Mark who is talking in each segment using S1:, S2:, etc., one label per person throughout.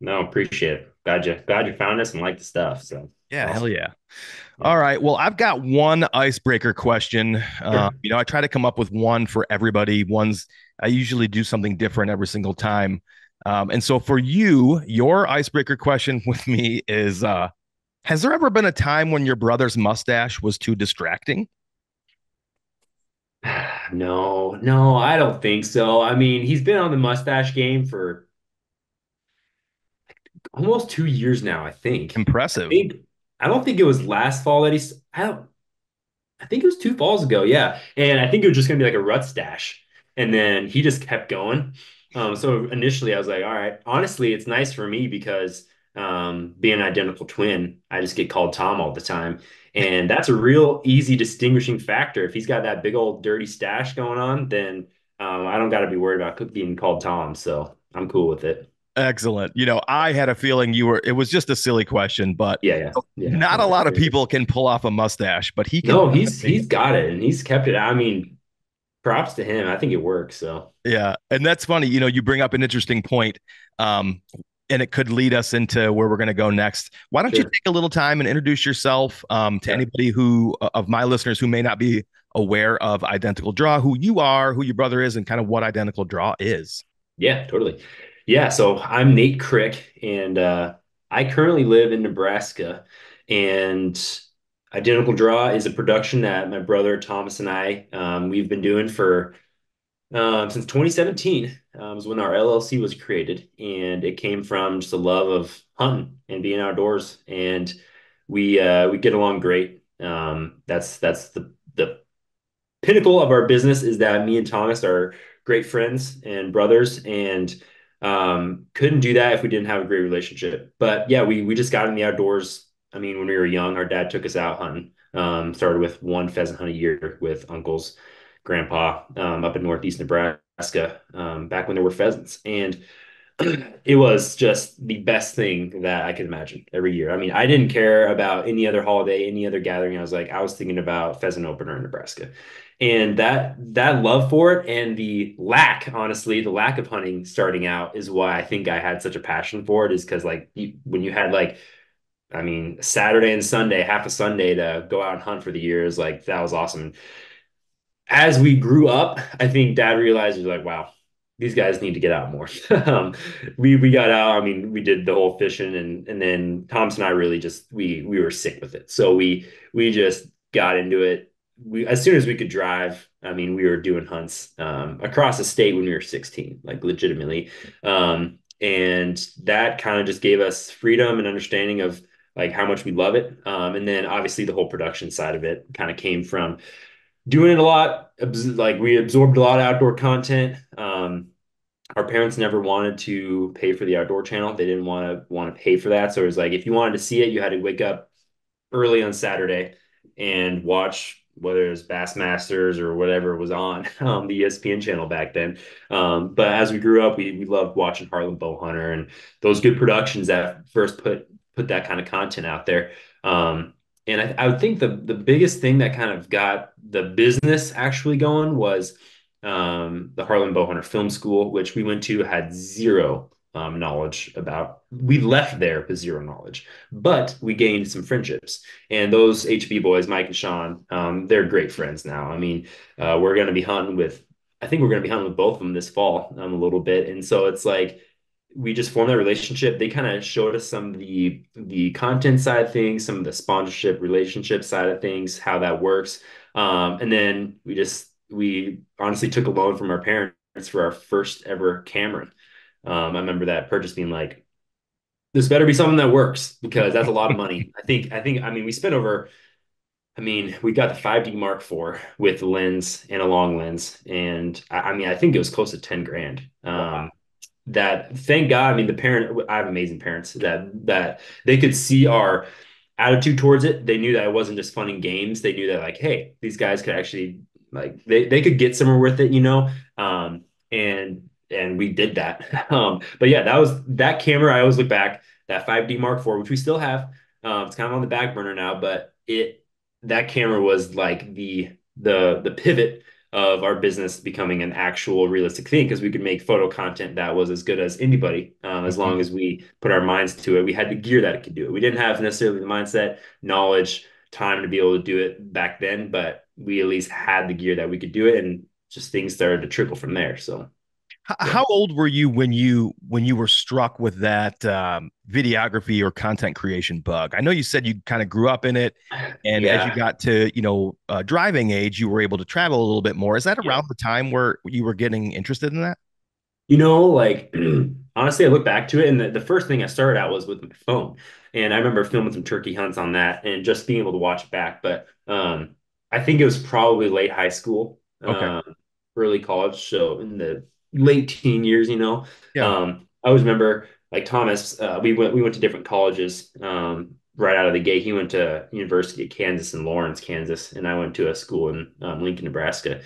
S1: No, appreciate it. Glad you found us and like the stuff. So
S2: Yeah, hell
S1: awesome.
S2: yeah.
S1: Yeah.
S2: All right. Well, I've got one icebreaker question.
S1: Sure.
S2: I try to come up with one for everybody. I usually do something different every single time. And so for you, your icebreaker question with me is has there ever been a time when your brother's mustache was too distracting?
S1: No, I don't think so. I mean, he's been on the mustache game for almost 2 years now, I think. I
S2: Impressive.
S1: think I don't think it was last fall that I think it was 2 falls ago, yeah. And I think it was just gonna be like a rut stash. And then he just kept going. So initially I was like, all right, honestly, it's nice for me because being an identical twin, I just get called Tom all the time. And that's a real easy distinguishing factor. If he's got that big old dirty stash going on, then I don't got to be worried about being called Tom. So I'm cool with it.
S2: Excellent. I had a feeling it was just a silly question, but
S1: Yeah.
S2: not
S1: No,
S2: a
S1: for
S2: lot of
S1: sure.
S2: people can pull off a mustache, but he can
S1: No,
S2: do
S1: he's
S2: it.
S1: he's got it and he's kept it. I mean, props to him. I think it works. So.
S2: Yeah, and that's funny. You bring up an interesting point, um, and it could lead us into where we're going to go next. Why don't you
S1: Sure.
S2: take a little time and introduce yourself to
S1: Yeah.
S2: anybody of my listeners who may not be aware of Identical Draw, who you are, who your brother is, and kind of what Identical Draw is.
S1: Yeah, totally. Yeah, so I'm Nate Krick, and I currently live in Nebraska. And Identical Draw is a production that my brother Thomas and I we've been doing for since 2017 was when our LLC was created, and it came from just a love of hunting and being outdoors, and we get along great. That's the pinnacle of our business is that me and Thomas are great friends and brothers, and couldn't do that if we didn't have a great relationship. But yeah, we just got in the outdoors. I mean, when we were young, our dad took us out hunting. Started with one pheasant hunt a year with uncles, grandpa, up in northeast Nebraska, back when there were pheasants, and it was just the best thing that I could imagine every year. I mean, I didn't care about any other holiday, any other gathering. I was thinking about pheasant opener in Nebraska. And that love for it and honestly, the lack of hunting starting out is why I think I had such a passion for it is because when you had I mean, Saturday and Sunday, half a Sunday to go out and hunt for the years, like that was awesome. As we grew up, I think dad realized he was like, wow, these guys need to get out more. We got out. I mean, we did the whole fishing and then Thomas and I really just we were sick with it. So we just got into it. We as soon as we could drive, I mean, we were doing hunts across the state when we were 16, like legitimately. And that kind of just gave us freedom and understanding of like how much we love it. And then obviously the whole production side of it kind of came from doing it a lot. Like we absorbed a lot of outdoor content. Our parents never wanted to pay for the outdoor channel. They didn't want to pay for that. So it was like if you wanted to see it, you had to wake up early on Saturday and watch whether it was Bassmasters or whatever was on the ESPN channel back then. But as we grew up, we loved watching Harlan Bowhunter and those good productions that first put that kind of content out there. And I would think the biggest thing that kind of got the business actually going was the Harlan Bowhunter Film School, which we went to, had zero knowledge about. We left there with zero knowledge, but we gained some friendships. And those HB boys, Mike and Sean, they're great friends now. I mean, we're going to be hunting with, I think we're going to be hunting with both of them this fall a little bit. And so it's like, we just formed that relationship. They kind of showed us some of the content side of things, some of the sponsorship relationship side of things, how that works. And then we honestly took a loan from our parents for our first ever camera. I remember that purchase being like, this better be something that works because that's a lot of money. I mean, we spent over, I mean, we got the 5D Mark IV with a lens and a long lens. And I mean, I think it was close to 10 grand.
S2: Wow.
S1: That thank God, I mean, I have amazing parents that they could see our attitude towards it. They knew that it wasn't just fun and games. They knew that like, hey, these guys could actually like they could get somewhere with it, you know. And we did that. But yeah, that camera. I always look back that 5D Mark IV, which we still have. It's kind of on the back burner now, but it that camera was like the pivot of our business becoming an actual realistic thing because we could make photo content that was as good as anybody, as long
S2: Mhm.
S1: as we put our minds to it. We had the gear that could do it. We didn't have necessarily the mindset, knowledge, time to be able to do it back then, but we at least had the gear that we could do it, and just things started to trickle from there. So yeah.
S2: How old were you when you were struck with that videography or content creation bug? I know you said you kind of grew up in it, and as you
S1: Yeah.
S2: got to driving age, you were able to travel a little bit more. Is that
S1: Yeah.
S2: around the time where you were getting interested in that?
S1: Like honestly, I look back to it, and the first thing I started out was with my phone. And I remember filming some turkey hunts on that and just being able to watch it back. But I think it was probably late high school,
S2: Okay.
S1: early college. So in the late teen years,
S2: Yeah.
S1: I always remember like Thomas, we went to different colleges right out of the gate. He went to University of Kansas in Lawrence, Kansas, and I went to a school in Lincoln, Nebraska.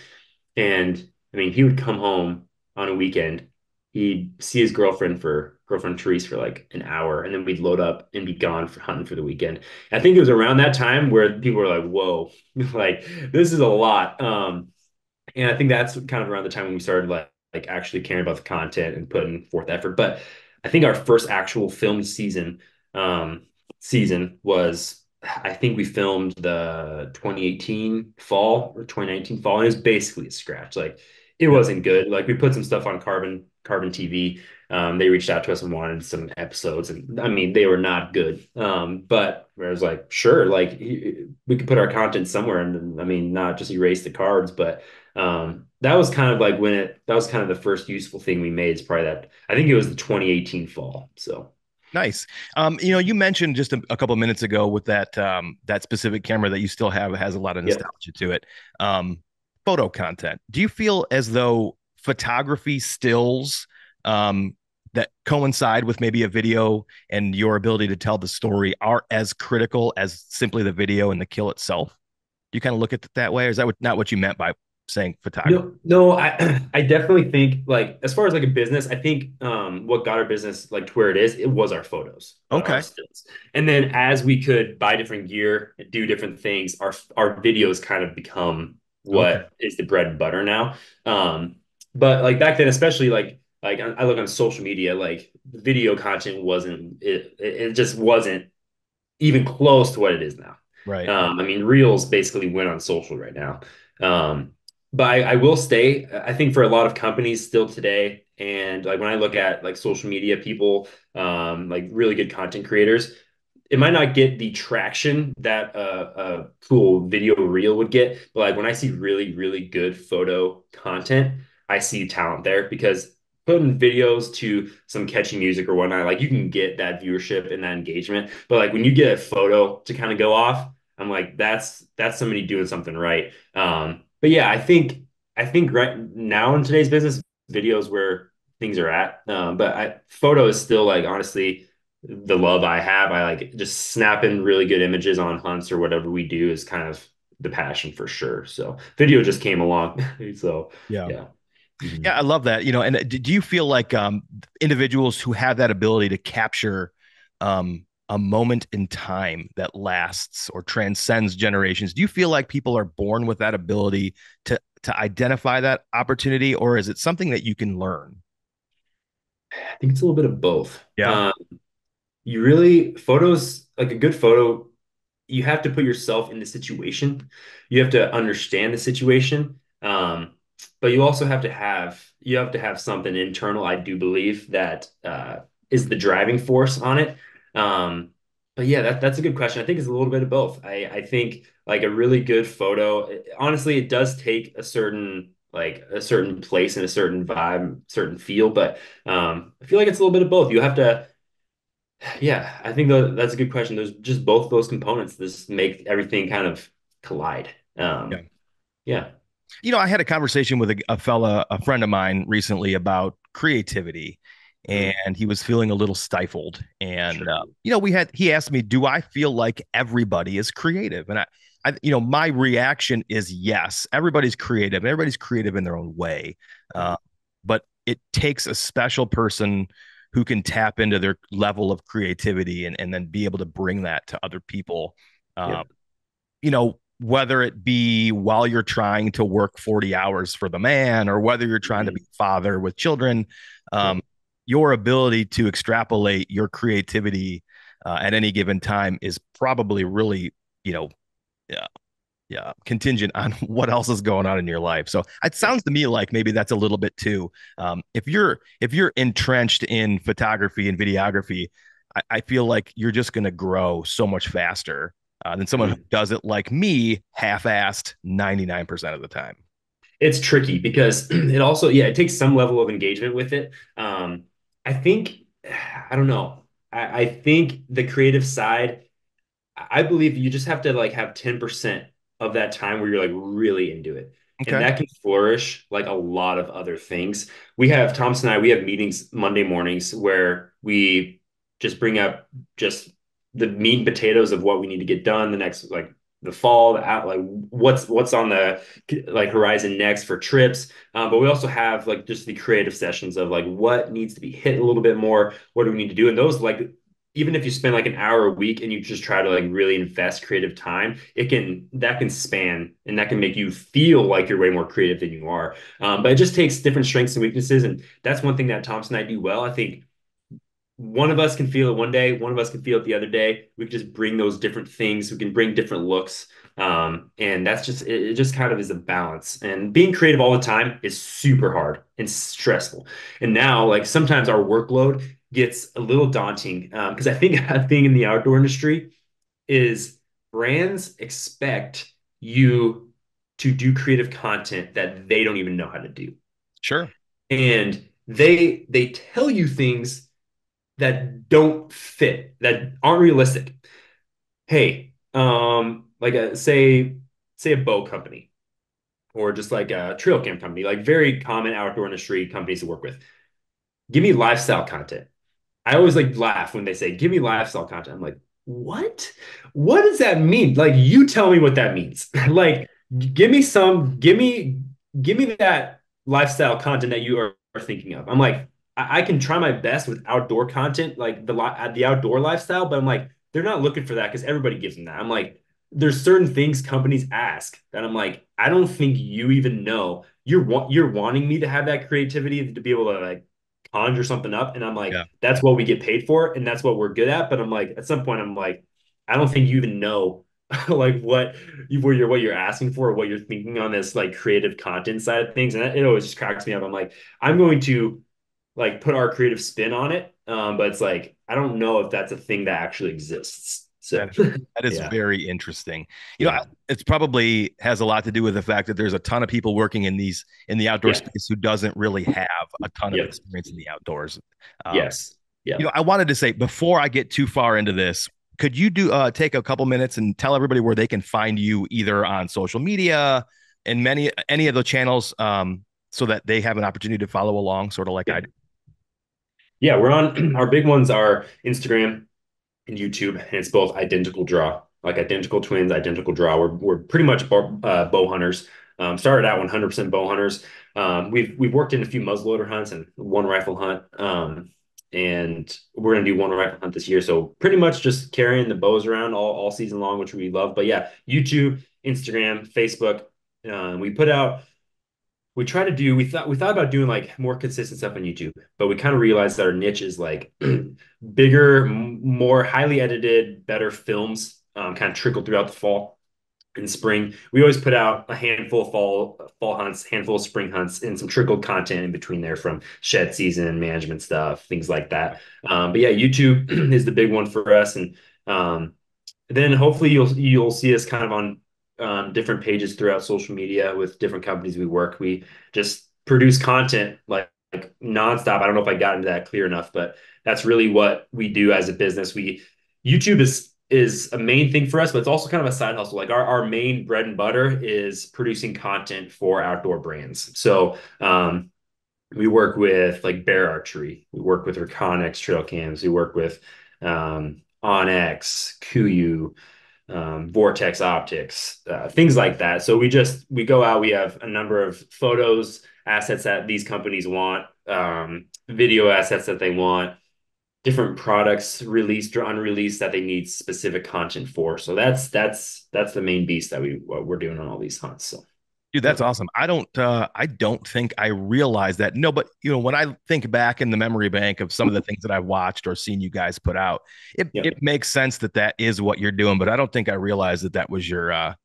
S1: And I mean, he would come home on a weekend. He'd see his girlfriend Therese for like an hour, and then we'd load up and be gone for hunting for the weekend. I think it was around that time where people were like, "Whoa, like this is a lot." And I think that's kind of around the time when we started like actually caring about the content and putting forth effort. But I think our first actual film um, season was I think we filmed the 2018 fall or 2019 fall, and it was basically a scratch. Like it
S2: Yeah.
S1: wasn't good. Like we put some stuff on Carbon TV. They reached out to us and wanted some episodes, and I mean they were not good. But I was like, sure, like we could put our content somewhere, and I mean not just erase the cards, but that was kind of like that was kind of the first useful thing we made is probably that. I think it was the 2018 fall. So
S2: Nice. You mentioned just a couple of minutes ago with that specific camera that you still have has a lot of
S1: yeah.
S2: nostalgia to it. Um, Photo content. Do you feel as though photography stills um, that coincide with maybe a video and your ability to tell the story are as critical as simply the video and the kill itself? Do you kind of look at it that way, or is that not what you meant by saying photography?
S1: No, I definitely think like as far as like a business, I think what got our business like to where it was our photos, our
S2: Okay.
S1: stills. And then as we could buy different gear and do different things, our videos kind of become
S2: Okay.
S1: what is the bread and butter now. But like back then, especially like I look on social media, like video content it just wasn't even close to what it is now.
S2: Right.
S1: I mean, Reels basically went on social right now. Um, but I will say, I think for a lot of companies still today, and like when I look at like social media people, like really good content creators, it might not get the traction that a cool video reel would get. But like when I see really, really good photo content, I see talent there because putting videos to some catchy music or whatnot, like you can get that viewership and that engagement. But like when you get a photo to kind of go off, I'm like, that's somebody doing something right. But yeah, I think right now in today's business, videos where things are at. Photo is still like honestly the love I have. I like just snapping really good images on hunts or whatever we do is kind of the passion for sure. So video just came along. So
S2: Yeah.
S1: yeah. Mhm.
S2: Yeah, I love that. And do you feel like individuals who have that ability to capture a moment in time that lasts or transcends generations, do you feel like people are born with that ability to identify that opportunity, or is it something that you can learn?
S1: I think it's a little bit of both.
S2: Yeah.
S1: You really photos like a good photo, you have to put yourself in the situation. You have to understand the situation. But you have to have something internal, I do believe, that is the driving force on it. Um, but yeah, that's a good question. I think it's a little bit of both. I think like a really good photo, honestly, it does take a certain place and a certain vibe, certain feel, but I feel like it's a little bit of both. You have to yeah, I think that's a good question. There's just both those components. This make everything kind of collide.
S2: Yeah.
S1: Yeah.
S2: I had a conversation with a friend of mine recently about creativity,
S1: Mm,
S2: and he was feeling a little stifled. And
S1: sure.
S2: he asked me, "Do I feel like everybody is creative?" And my reaction is yes, everybody's creative. Everybody's creative in their own way,
S1: Yeah.
S2: but it takes a special person who can tap into their level of creativity and then be able to bring that to other people.
S1: Yeah.
S2: Um, whether it be while you're trying to work 40 hours for the man or whether you're trying to be
S1: Mhm.
S2: a father with children,
S1: Yeah.
S2: um, your ability to extrapolate your creativity at any given time is probably really, you know, yeah, yeah, contingent on what else is going on in your life. So it
S1: Yeah.
S2: sounds to me like maybe that's a little bit too. If you're entrenched in photography and videography, I feel like you're just going to grow so much faster than someone who
S1: Mhm.
S2: does it like me, half-assed 99% of the time.
S1: It's tricky because it also, yeah, it takes some level of engagement with it. I think, I don't know. I think the creative side, I believe you just have to like have 10% of that time where you're like really into it. And
S2: Okay.
S1: that can flourish like a lot of other things. We have Thompson and I, we have meetings Monday mornings where we just bring up just the meat and potatoes of what we need to get done the next like the fall, the out like what's on the like horizon next for trips. But we also have like just the creative sessions of like what needs to be hit a little bit more, what do we need to do? And those like even if you spend like an hour a week and you just try to like really invest creative time, it can that can span and that can make you feel like you're way more creative than you are. But it just takes different strengths and weaknesses, and that's one thing that Thompson and I do well. I think one of us can feel it one day, one of us can feel it the other day. We can just bring those different things. We can bring different looks. And that's just it just kind of is a balance. And being creative all the time is super hard and stressful. And now, like sometimes our workload gets a little daunting because I think a thing in the outdoor industry is brands expect you to do creative content that they don't even know how to do.
S2: Sure.
S1: And they tell you things that don't fit, that aren't realistic. Hey, like a say a bow company or just like a trail cam company, like very common outdoor industry companies to work with. Give me lifestyle content. I always like laugh when they say, "Give me lifestyle content." I'm like, "What? What does that mean?" Like, you tell me what that means. Like, give me some, give me that lifestyle content that you are thinking of. I'm like, I can try my best with outdoor content, like the outdoor lifestyle, but I'm like, they're not looking for that because everybody gives them that. I'm like, there's certain things companies ask that I'm like, I don't think you even know. You're wanting me to have that creativity to be able to like conjure something up, and I'm like,
S2: Yeah.
S1: that's what we get paid for, and that's what we're good at. But I'm like, at some point, I'm like, I don't think you even know like what you're asking for, or what you're thinking on this like creative content side of things, and it always just cracks me up. I'm like, I'm going to like put our creative spin on it, but it's like I don't know if that's a thing that actually exists.
S2: That
S1: So
S2: that is
S1: yeah,
S2: very interesting. You know,
S1: yeah,
S2: it's probably has a lot to do with the fact that there's a ton of people working in the outdoor
S1: yeah,
S2: space who doesn't really have a ton of
S1: yep,
S2: experience in the outdoors. Um,
S1: yes, yeah.
S2: I wanted to say before I get too far into this, could you do take a couple minutes and tell everybody where they can find you either on social media and many any of the channels, so that they have an opportunity to follow along, sort of like I
S1: Yeah.
S2: do.
S1: Yeah, we're on our big ones are Instagram and YouTube, and it's both identical draw, like identical twins, identical draw. We're pretty much bow hunters. Started out 100% bow hunters. We've worked in a few muzzleloader hunts and one rifle hunt. And we're gonna do one rifle hunt this year. So pretty much just carrying the bows around all season long, which we love. But yeah, YouTube, Instagram, Facebook. We put out we try to do we thought about doing like more consistent stuff on YouTube, but we kind of realized that our niche is like bigger, more highly edited, better films, kind of trickle throughout the fall and spring. We always put out a handful of fall hunts, handful of spring hunts, and some trickled content in between there from shed season, management stuff, things like that. But yeah, YouTube is the big one for us, and um, then hopefully you'll see us kind of on different pages throughout social media with different companies we work. We just produce content like nonstop. I don't know if I got into that clear enough, but that's really what we do as a business. We YouTube is a main thing for us, but it's also kind of a side hustle. Like our main bread and butter is producing content for outdoor brands. So we work with like Bear Archery. We work with Reconyx trail cams. We work with Onyx, Kuiu, Vortex Optics, things like that. So we go out. We have a number of photos, assets that these companies want, video assets that they want, different products released or unreleased that they need specific content for. So that's the main beast that what we're doing on all these hunts. So
S2: Dude,
S1: yeah,
S2: that's awesome. I don't think I realized that. No, but when I think back in the memory bank of some of the things that I've watched or seen you guys put out,
S1: yeah.
S2: it makes sense that that is what you're doing, but I don't think I realized that that was your bread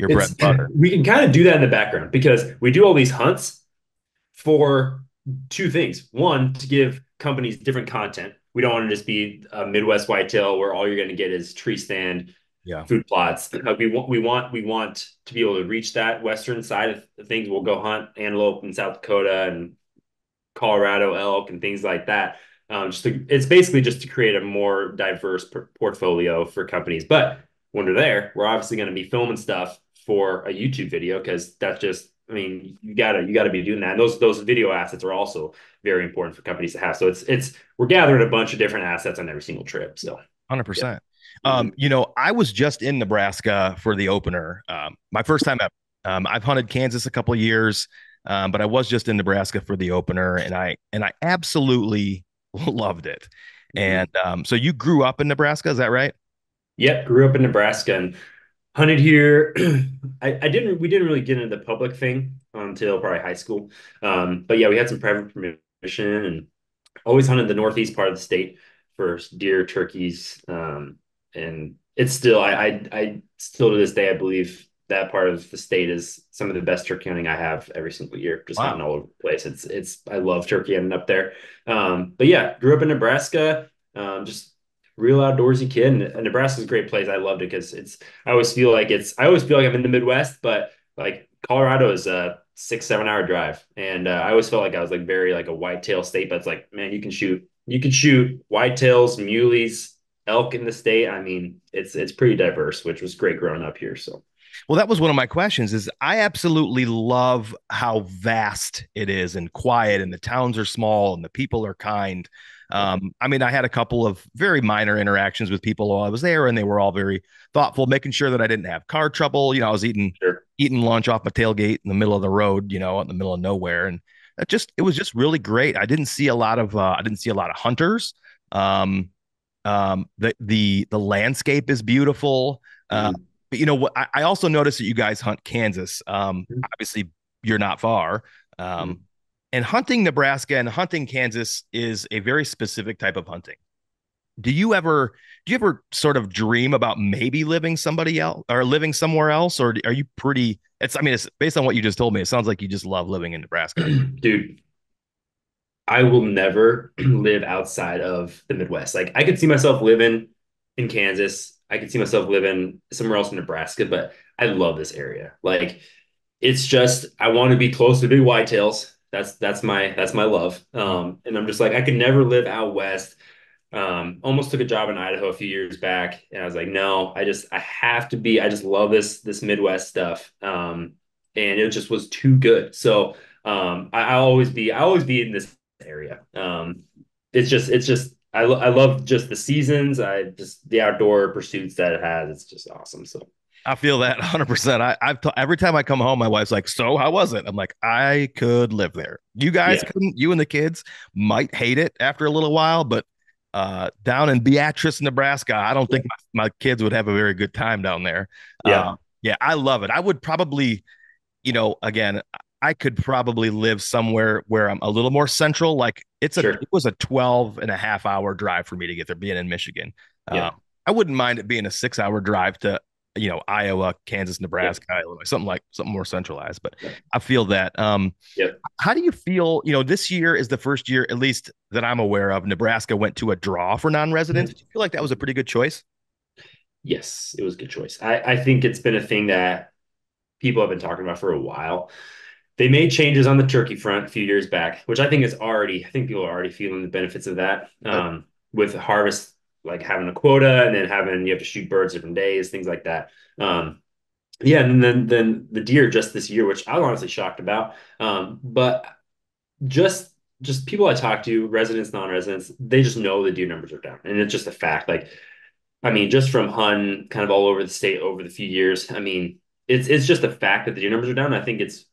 S1: It's
S2: and butter.
S1: we can kind of do that in the background because we do all these hunts for two things. One, to give companies different content. We don't want to just be a Midwest whitetail where all you're going to get is tree stand
S2: Yeah.
S1: food plots. We want to be able to reach that western side of things. We'll go hunt antelope in South Dakota and Colorado elk and things like that. It's basically just to create a more diverse portfolio for companies. But when we're there, we're obviously going to be filming stuff for a YouTube video because that's just, I mean, you gotta be doing that. And those video assets are also very important for companies to have. So it's we're gathering a bunch of different assets on every single trip. So yeah.
S2: 100%.
S1: Mm-hmm.
S2: I was just in Nebraska for the opener. My first time ever. I've hunted Kansas a couple of years, but I was just in Nebraska for the opener, and I absolutely loved it.
S1: Mm-hmm.
S2: And so you grew up in Nebraska, is that right?
S1: Yep, grew up in Nebraska and hunted here. We didn't really get into the public thing until probably high school. But yeah, we had some private permission and always hunted the northeast part of the state for deer, turkeys, and it's still I still to this day I believe that part of the state is some of the best turkey hunting I have every single year. Just hunting
S2: Wow.
S1: all over the place. It's I love turkey hunting up there. But yeah, grew up in Nebraska. Just real outdoorsy kid, and Nebraska's a great place. I loved it because it's I always feel like I'm in the Midwest, but like Colorado is a 6, 7 hour drive. And I always felt like I was like very like a whitetail state, but it's like, man, you can shoot whitetails, muleys, elk in the state. I mean, it's pretty diverse, which was great growing up here. So
S2: Well, that was one of my questions is I absolutely love how vast it is and quiet and the towns are small and the people are kind.
S1: yeah,
S2: I mean, I had a couple of very minor interactions with people while I was there, and they were all very thoughtful, making sure that I didn't have car trouble. I was
S1: sure.
S2: eating lunch off my tailgate in the middle of the road, in the middle of nowhere, and it was just really great. I didn't see a lot of hunters. Um, the landscape is beautiful.
S1: Mhm.
S2: But what? I also noticed that you guys hunt Kansas. Obviously, you're not far. Um,
S1: Mhm.
S2: and hunting Nebraska and hunting Kansas is a very specific type of hunting. Do you ever sort of dream about maybe living somebody else or living somewhere else, or are you pretty? I mean, it's based on what you just told me. It sounds like you just love living in Nebraska.
S1: Dude, I will never live outside of the Midwest. Like I could see myself living in Kansas. I could see myself living somewhere else in Nebraska, but I love this area. Like it's just I want to be close to big whitetails. That's my love. And I'm just like I could never live out west. Almost took a job in Idaho a few years back, and I was like, no, I have to be. I just love this Midwest stuff. And it just was too good. So I always be in this area. It's just I love just the seasons. I just the outdoor pursuits that it has. It's just awesome. So
S2: I feel that 100%. Every time I come home, my wife's like, "So how was it?" I'm like, "I could live there. You guys
S1: yeah,
S2: couldn't. You and the kids might hate it after a little while, but down in Beatrice, Nebraska, I don't
S1: yeah,
S2: think my kids would have a very good time down there.
S1: yeah,
S2: Yeah, I love it. I would probably, again, I could probably live somewhere where I'm a little more central. Like it
S1: sure,
S2: was a 12 and a half hour drive for me to get there being in Michigan.
S1: yeah,
S2: I wouldn't mind it being a 6 hour drive to, Iowa, Kansas,
S1: yeah,
S2: Nebraska, Illinois, something more centralized, but
S1: yeah,
S2: I feel that.
S1: yeah.
S2: How do you feel, this year is the first year, at least that I'm aware of, Nebraska went to a draw for non-residents. Do you feel like that was a pretty good choice?
S1: Yes, it was a good choice. I think it's been a thing that people have been talking about for a while. They made changes on the turkey front a few years back, which I think people are already feeling the benefits of that.
S2: Yep.
S1: With harvest, like having a quota and then you have to shoot birds different days, things like that. Yeah, and then the deer just this year, which I was honestly shocked about. But just just people I talk to, residents, non-residents, they just know the deer numbers are down, and it's just a fact. Like I mean, just from hunting kind of all over the state over the few years. I mean, it's just a fact that the deer numbers are down. I think it's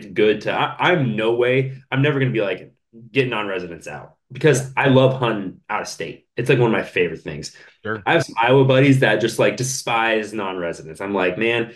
S1: good to. I'm no way. I'm never going to be like getting non-residents out.
S2: Yeah,
S1: because I love hunting out of state. It's like one of my favorite things.
S2: sure.
S1: I have some Iowa buddies that just like despise non-residents. I'm like, man,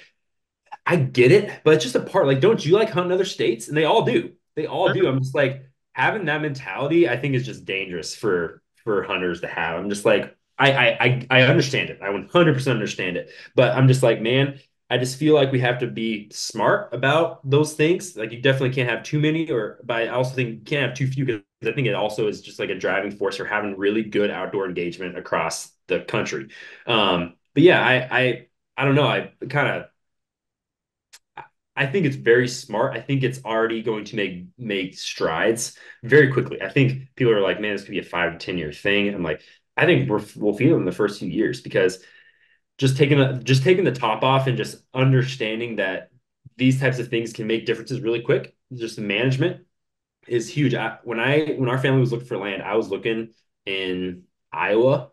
S1: I get it, but it's just a part. Like, don't you like hunting other states? And they all do. They all do.
S2: Sure.
S1: I'm just like having that mentality. I think is just dangerous for hunters to have. I'm just like I understand it. I 100% understand it. But I'm just like, man, I just feel like we have to be smart about those things. Like, you definitely can't have too many, or but I also think you can't have too few because I think it also is just like a driving force for having really good outdoor engagement across the country. But yeah, I don't know. I think it's very smart. I think it's already going to make strides very quickly. I think people are like, man, this could be a 5 to 10 year thing. I'm like, I think we'll feel it in the first few years because just taking the top off and just understanding that these types of things can make differences really quick. Just the management is huge. When our family was looking for land, I was looking in Iowa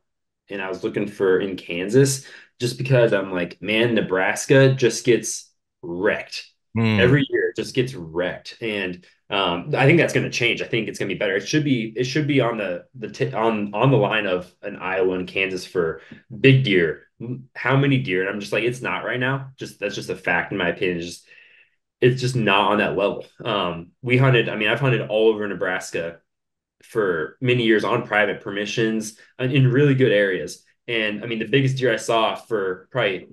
S1: and I was looking for in Kansas just because I'm like, man, Nebraska just gets wrecked
S2: Hmm.
S1: every year. It just gets wrecked, and I think that's going to change. I think it's going to be better. It should be on the line of an Iowa and Kansas for big deer. How many deer? And I'm just like, it's not right now. Just that's just a fact in my opinion. It's just not on that level. We hunted, I mean, I've hunted all over Nebraska for many years on private permissions in really good areas. And I mean, the biggest deer I saw for probably,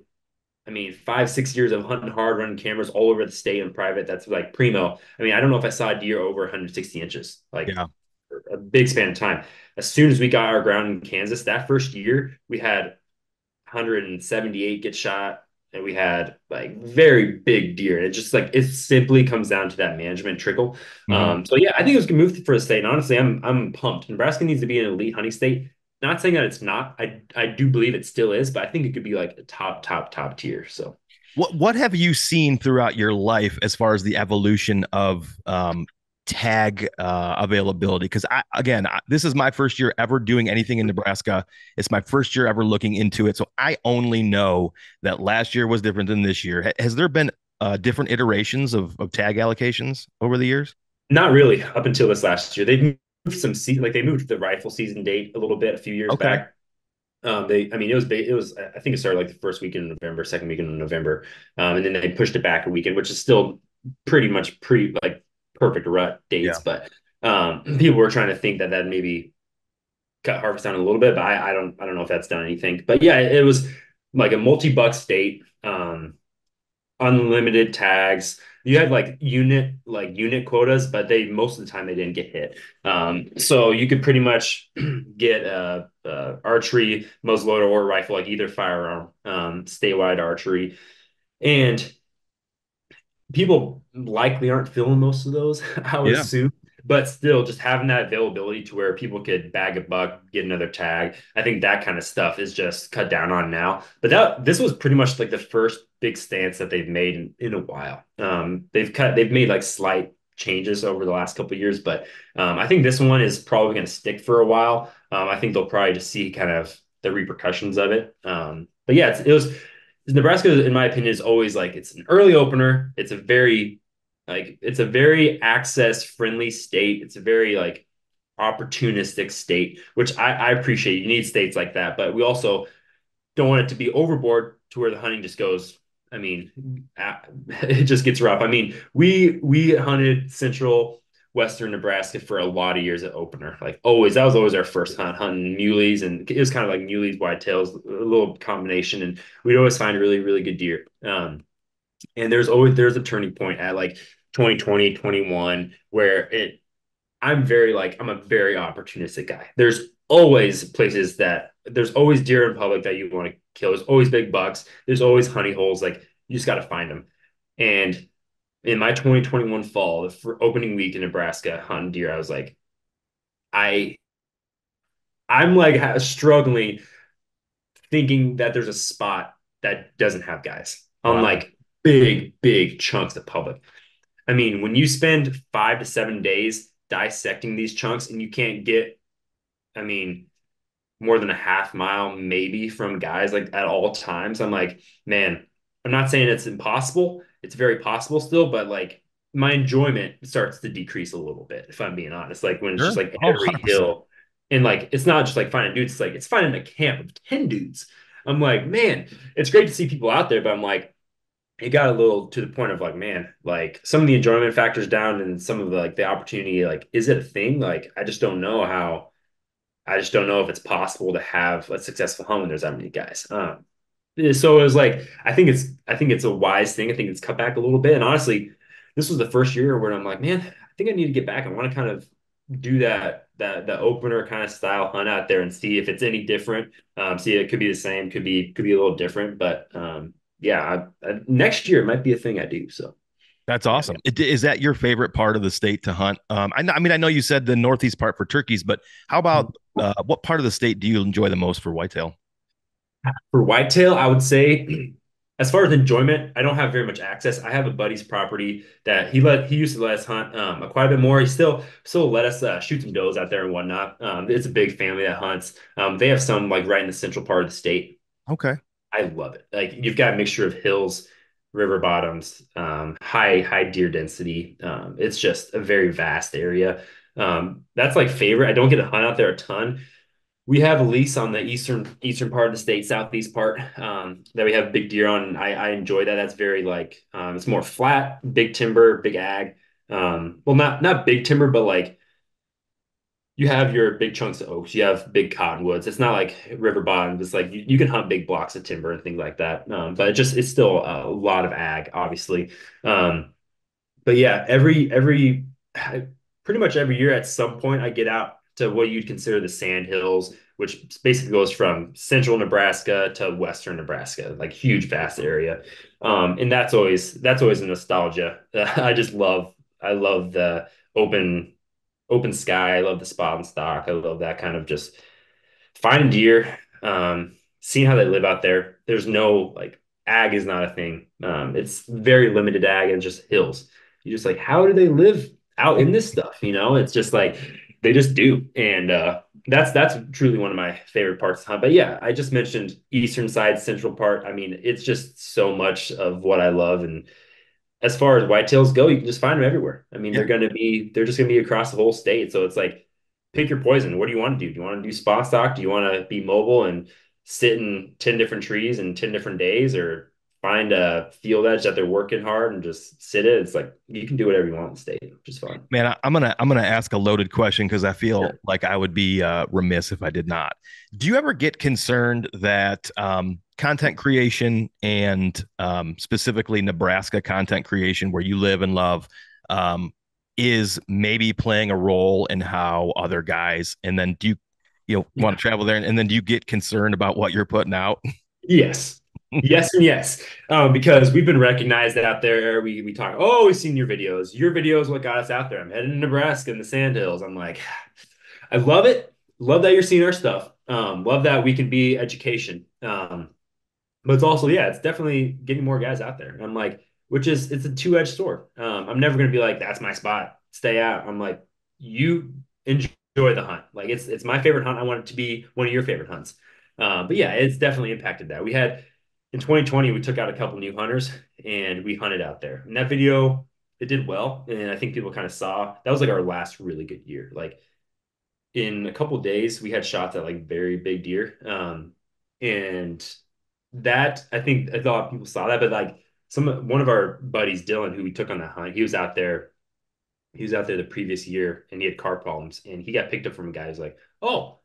S1: I mean, 5, 6 years of hunting hard, running cameras all over the state and private, that's like primo. I mean, I don't know if I saw a deer over 160 inches, like
S2: Yeah.
S1: for a big span of time. As soon as we got our ground in Kansas, that first year, we had 178 get shot, and we had like very big deer. And it just like it simply comes down to that management trickle.
S2: Hmm.
S1: So yeah, I think it was a good move for the state. And honestly, I'm pumped. Nebraska needs to be an elite hunting state. Not saying that it's not. I do believe it still is, but I think it could be like a top tier. So
S2: What have you seen throughout your life as far as the evolution of tag availability? Because this is my first year ever doing anything in Nebraska. It's my first year ever looking into it, so I only know that last year was different than this year. Has there been different iterations of tag allocations over the years?
S1: not really up until this last year. They've moved some season, like they moved the rifle season date a little bit a few years
S2: Okay.
S1: back. I mean, it was, I think it started like the first weekend of November, second weekend of November. And then they pushed it back a weekend, which is still pretty much like perfect rut dates.
S2: Yeah.
S1: But, people were trying to think that maybe cut harvest down a little bit, but I don't know if that's done anything, but yeah, it was like a multi-buck state. Unlimited tags. You had like unit quotas, but they most of the time they didn't get hit. So you could pretty much get archery, muzzleloader, or rifle, like either firearm, statewide archery, and people likely aren't filling most of those, I would
S2: Yeah.
S1: assume. But still, just having that availability to where people could bag a buck, get another tag, I think that kind of stuff is just cut down on now. But this was pretty much like the first big stance that they've made in a while. They've made like slight changes over the last couple of years, but I think this one is probably going to stick for a while. I think they'll probably just see kind of the repercussions of it. But yeah, it was Nebraska, in my opinion, is always like it's an early opener. It's a very access friendly state. It's a very like opportunistic state, which I appreciate. You need states like that, but we also don't want it to be overboard to where the hunting just goes. I mean, it just gets rough. I mean, we hunted central western Nebraska for a lot of years at opener. Like always, that was always our first hunt, hunting muleys, and it was kind of like muleys, whitetails, a little combination, and we'd always find really really good deer. And there's a turning point at like 2020, 21 where it I'm a very opportunistic guy. There's always deer in public that you want to kill. There's always big bucks. There's always honey holes. Like you just got to find them. And in my 2021 fall, for opening week in Nebraska hunting deer, I was like, I I'm like struggling thinking that there's a spot that doesn't have guys on
S2: Wow.
S1: like big chunks of public. I mean, when you spend 5 to 7 days dissecting these chunks and you can't get, I mean, more than a half mile maybe from guys like at all times, I'm like, man, I'm not saying it's impossible. It's very possible still, but like my enjoyment starts to decrease a little bit, if I'm being honest. Like when it's just
S2: Sure.
S1: like
S2: Oh,
S1: every
S2: 100%.
S1: hill, and like it's not just like finding dudes, it's like it's finding a camp of 10 dudes. I'm like, man, it's great to see people out there, but I'm like, it got a little to the point of like, man, like some of the enjoyment factors down and some of the like the opportunity, like, is it a thing? Like, I just don't know if it's possible to have a successful hunt when there's that many guys. So it was like I think it's a wise thing. I think it's cut back a little bit. And honestly, this was the first year where I'm like, man, I think I need to get back. I want to kind of do that opener kind of style hunt out there and see if it's any different. See, it could be the same, could be a little different, but yeah, next year it might be a thing I do. So
S2: That's
S1: yeah,
S2: awesome. Is that your favorite part of the state to hunt? I mean, I know you said the northeast part for turkeys, but how about what part of the state do you enjoy the most for whitetail?
S1: for whitetail, I would say, as far as enjoyment, I don't have very much access. I have a buddy's property that he used to let us hunt quite a bit more. He still let us shoot some does out there and whatnot. It's a big family that hunts. They have some like right in the central part of the state.
S2: Okay.
S1: I love it. Like you've got a mixture of hills, river bottoms, high deer density. It's just a very vast area. That's like favorite. I don't get to hunt out there a ton. We have a lease on the eastern part of the state, southeast part, that we have big deer on. And I enjoy that. That's very like it's more flat, big timber, big ag. Well, not big timber, but like you have your big chunks of oaks, you have big cottonwoods. It's not like river bottoms. It's like you can hunt big blocks of timber and things like that. But it's still a lot of ag, obviously. Um, but yeah, pretty much every year at some point I get out to what you'd consider the sand hills, which basically goes from central Nebraska to western Nebraska, like huge vast area. And that's always a nostalgia. I love the open open sky. I love the spot and stock. I love that kind of just finding deer, seeing how they live out there. There's no like ag is not a thing. It's very limited ag and just hills. You just like, how do they live out in this stuff? It's just like they just do. And that's truly one of my favorite parts to hunt. But yeah, I just mentioned eastern side, central part. I mean, it's just so much of what I love. And as far as whitetails go, you can just find them everywhere. I mean,
S2: Yeah.
S1: they're just gonna be across the whole state. So it's like, pick your poison. What do you want to do? Do you want to do spot stock? Do you want to be mobile and sit in 10 different trees in 10 different days, or find a field edge that they're working hard and just sit it? It's like you can do whatever you want in the state, which is fun.
S2: Man, I'm gonna ask a loaded question because I feel
S1: Sure.
S2: like I would be remiss if I did not. Do you ever get concerned that content creation and specifically Nebraska content creation, where you live and love, um, is maybe playing a role in how other guys, and then do you want to travel there, and then do you get concerned about what you're putting out?
S1: Yes. Yes and yes. Because we've been recognized out there. We talk, oh, we've seen your videos. Your video is what got us out there. I'm heading to Nebraska in the Sandhills. I'm like, I love it. Love that you're seeing our stuff. Love that we can be education. But it's also, yeah, it's definitely getting more guys out there. I'm like, it's a two-edged sword. I'm never gonna be like, that's my spot. Stay out. I'm like, you enjoy the hunt. Like it's my favorite hunt. I want it to be one of your favorite hunts. But yeah, it's definitely impacted that. We had in 2020, we took out a couple new hunters and we hunted out there. And that video, it did well. And I think people kind of saw that was like our last really good year. Like in a couple days, we had shots at like very big deer. And that I thought people saw that, but like one of our buddies, Dylan, who we took on that hunt, he was out there. He was out there the previous year, and he had car problems, and he got picked up from a guy who's like, "Oh,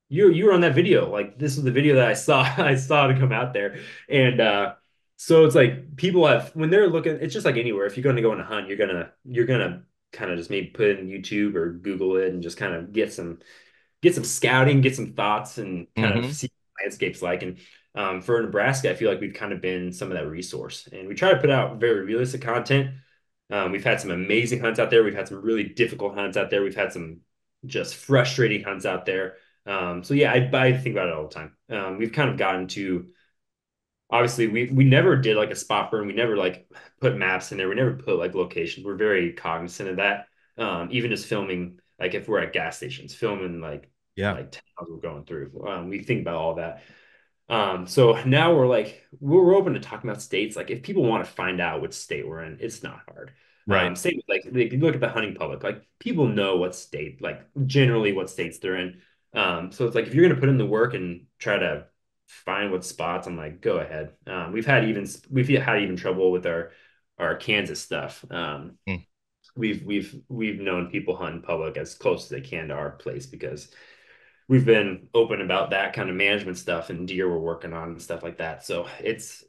S1: you were on that video. Like this is the video that I saw. I saw to come out there." And so it's like people have when they're looking. It's just like anywhere. If you're going to go on a hunt, you're gonna kind of just maybe put it in YouTube or Google it and just kind of get some scouting, get some thoughts, and kind of
S2: Hmm.
S1: see what the landscape's like. And for Nebraska, I feel like we've kind of been some of that resource, and we try to put out very realistic content. We've had some amazing hunts out there. We've had some really difficult hunts out there. We've had some just frustrating hunts out there. So yeah, I think about it all the time. We've kind of gotten to obviously we never did like a spot burn. We never like put maps in there. We never put like locations. We're very cognizant of that. Even just filming, like if we're at gas stations, filming
S2: Yeah.
S1: like towns we're going through. We think about all that. So now we're open to talking about states. Like if people want to find out which state we're in, it's not hard.
S2: Right.
S1: Same with like you look at the hunting public, like people know what state, like generally what states they're in. So it's like if you're gonna put in the work and try to find what spots, I'm like, go ahead. We've had even trouble with our Kansas stuff.
S2: Mm.
S1: We've known people hunt in public as close as they can to our place because we've been open about that kind of management stuff and deer we're working on and stuff like that. So it's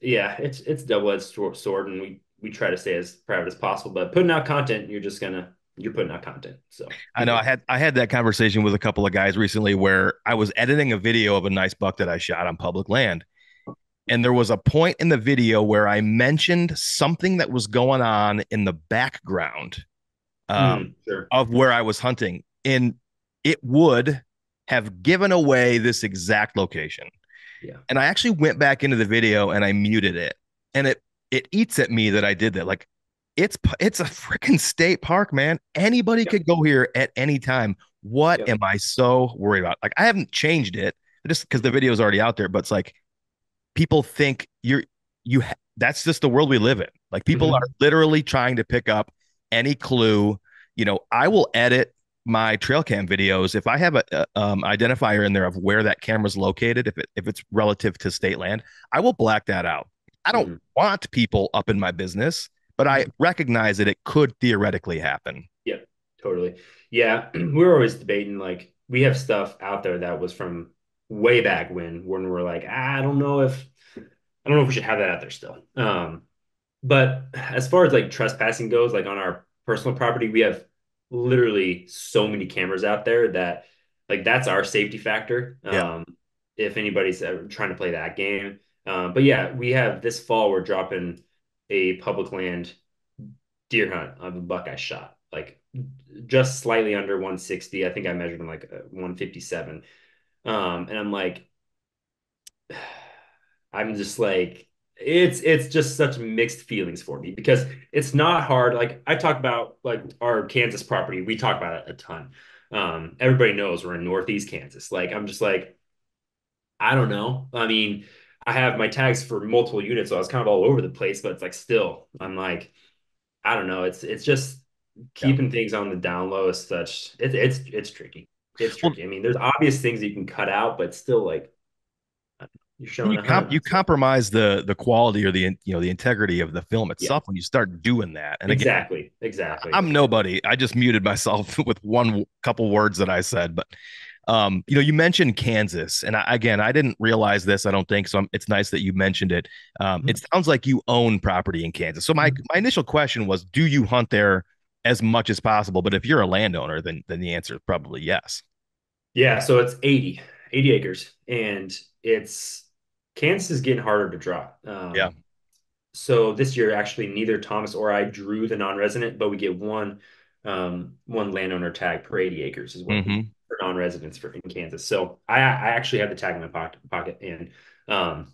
S1: double-edged sword, and we try to stay as private as possible. But putting out content, you're putting out content. So
S2: I know
S1: people,
S2: I had that conversation with a couple of guys recently where I was editing a video of a nice buck that I shot on public land. And there was a point in the video where I mentioned something that was going on in the background
S1: sure,
S2: of where I was hunting. And it would have given away this exact location.
S1: yeah,
S2: And I actually went back into the video and I muted it. And it eats at me that I did that. Like it's a freaking state park, man. Anybody
S1: yep,
S2: could go here at any time. What
S1: yep,
S2: am I so worried about? Like I haven't changed it just because the video is already out there, but it's like people think you that's just the world we live in. Like people are
S1: hmm
S2: literally trying to pick up any clue. I will edit my trail cam videos if I have a identifier in there of where that camera's located. If it's relative to state land, I will black that out. I don't
S1: hmm
S2: want people up in my business, but I recognize that it could theoretically happen.
S1: yep, totally, yeah. We're always debating like we have stuff out there that was from way back when we're like, I don't know if we should have that out there still. But as far as like trespassing goes, like on our personal property, we have literally so many cameras out there that like that's our safety factor.
S2: Yeah.
S1: If anybody's ever trying to play that game. But yeah, we have this fall, we're dropping a public land deer hunt of a buck I shot, like just slightly under 160. I think I measured him like 157. And I'm like, I'm just like it's just such mixed feelings for me because it's not hard. Like I talk about like our Kansas property, we talk about it a ton. Everybody knows we're in Northeast Kansas. Like I'm just like I don't know. I mean, I have my tags for multiple units, so I was kind of all over the place. But it's like still, I'm like I don't know. It's just
S2: Yeah.
S1: keeping things on the down low as such. It's tricky. It's
S2: Well,
S1: tricky. I mean, there's obvious things you can cut out, but still like you're showing
S2: you
S1: a hunt.
S2: you
S1: So
S2: compromise the quality or the integrity of the film
S1: yeah.
S2: itself when you start doing that. And again,
S1: Exactly. Exactly.
S2: I'm nobody. I just muted myself with one couple words that I said, but you mentioned Kansas, and again, I didn't realize this. I don't think so. It's nice that you mentioned it. It sounds like you own property in Kansas. So my initial question was, do you hunt there as much as possible? But if you're a landowner, then the answer is probably yes.
S1: Yeah, so it's 80 acres, and it's Kansas is getting harder to draw.
S2: Yeah.
S1: So this year, actually, neither Thomas or I drew the non-resident, but we get one landowner tag per 80 acres is what we
S2: Hmm.
S1: for non-residents for in Kansas. So I actually have the tag in my pocket, and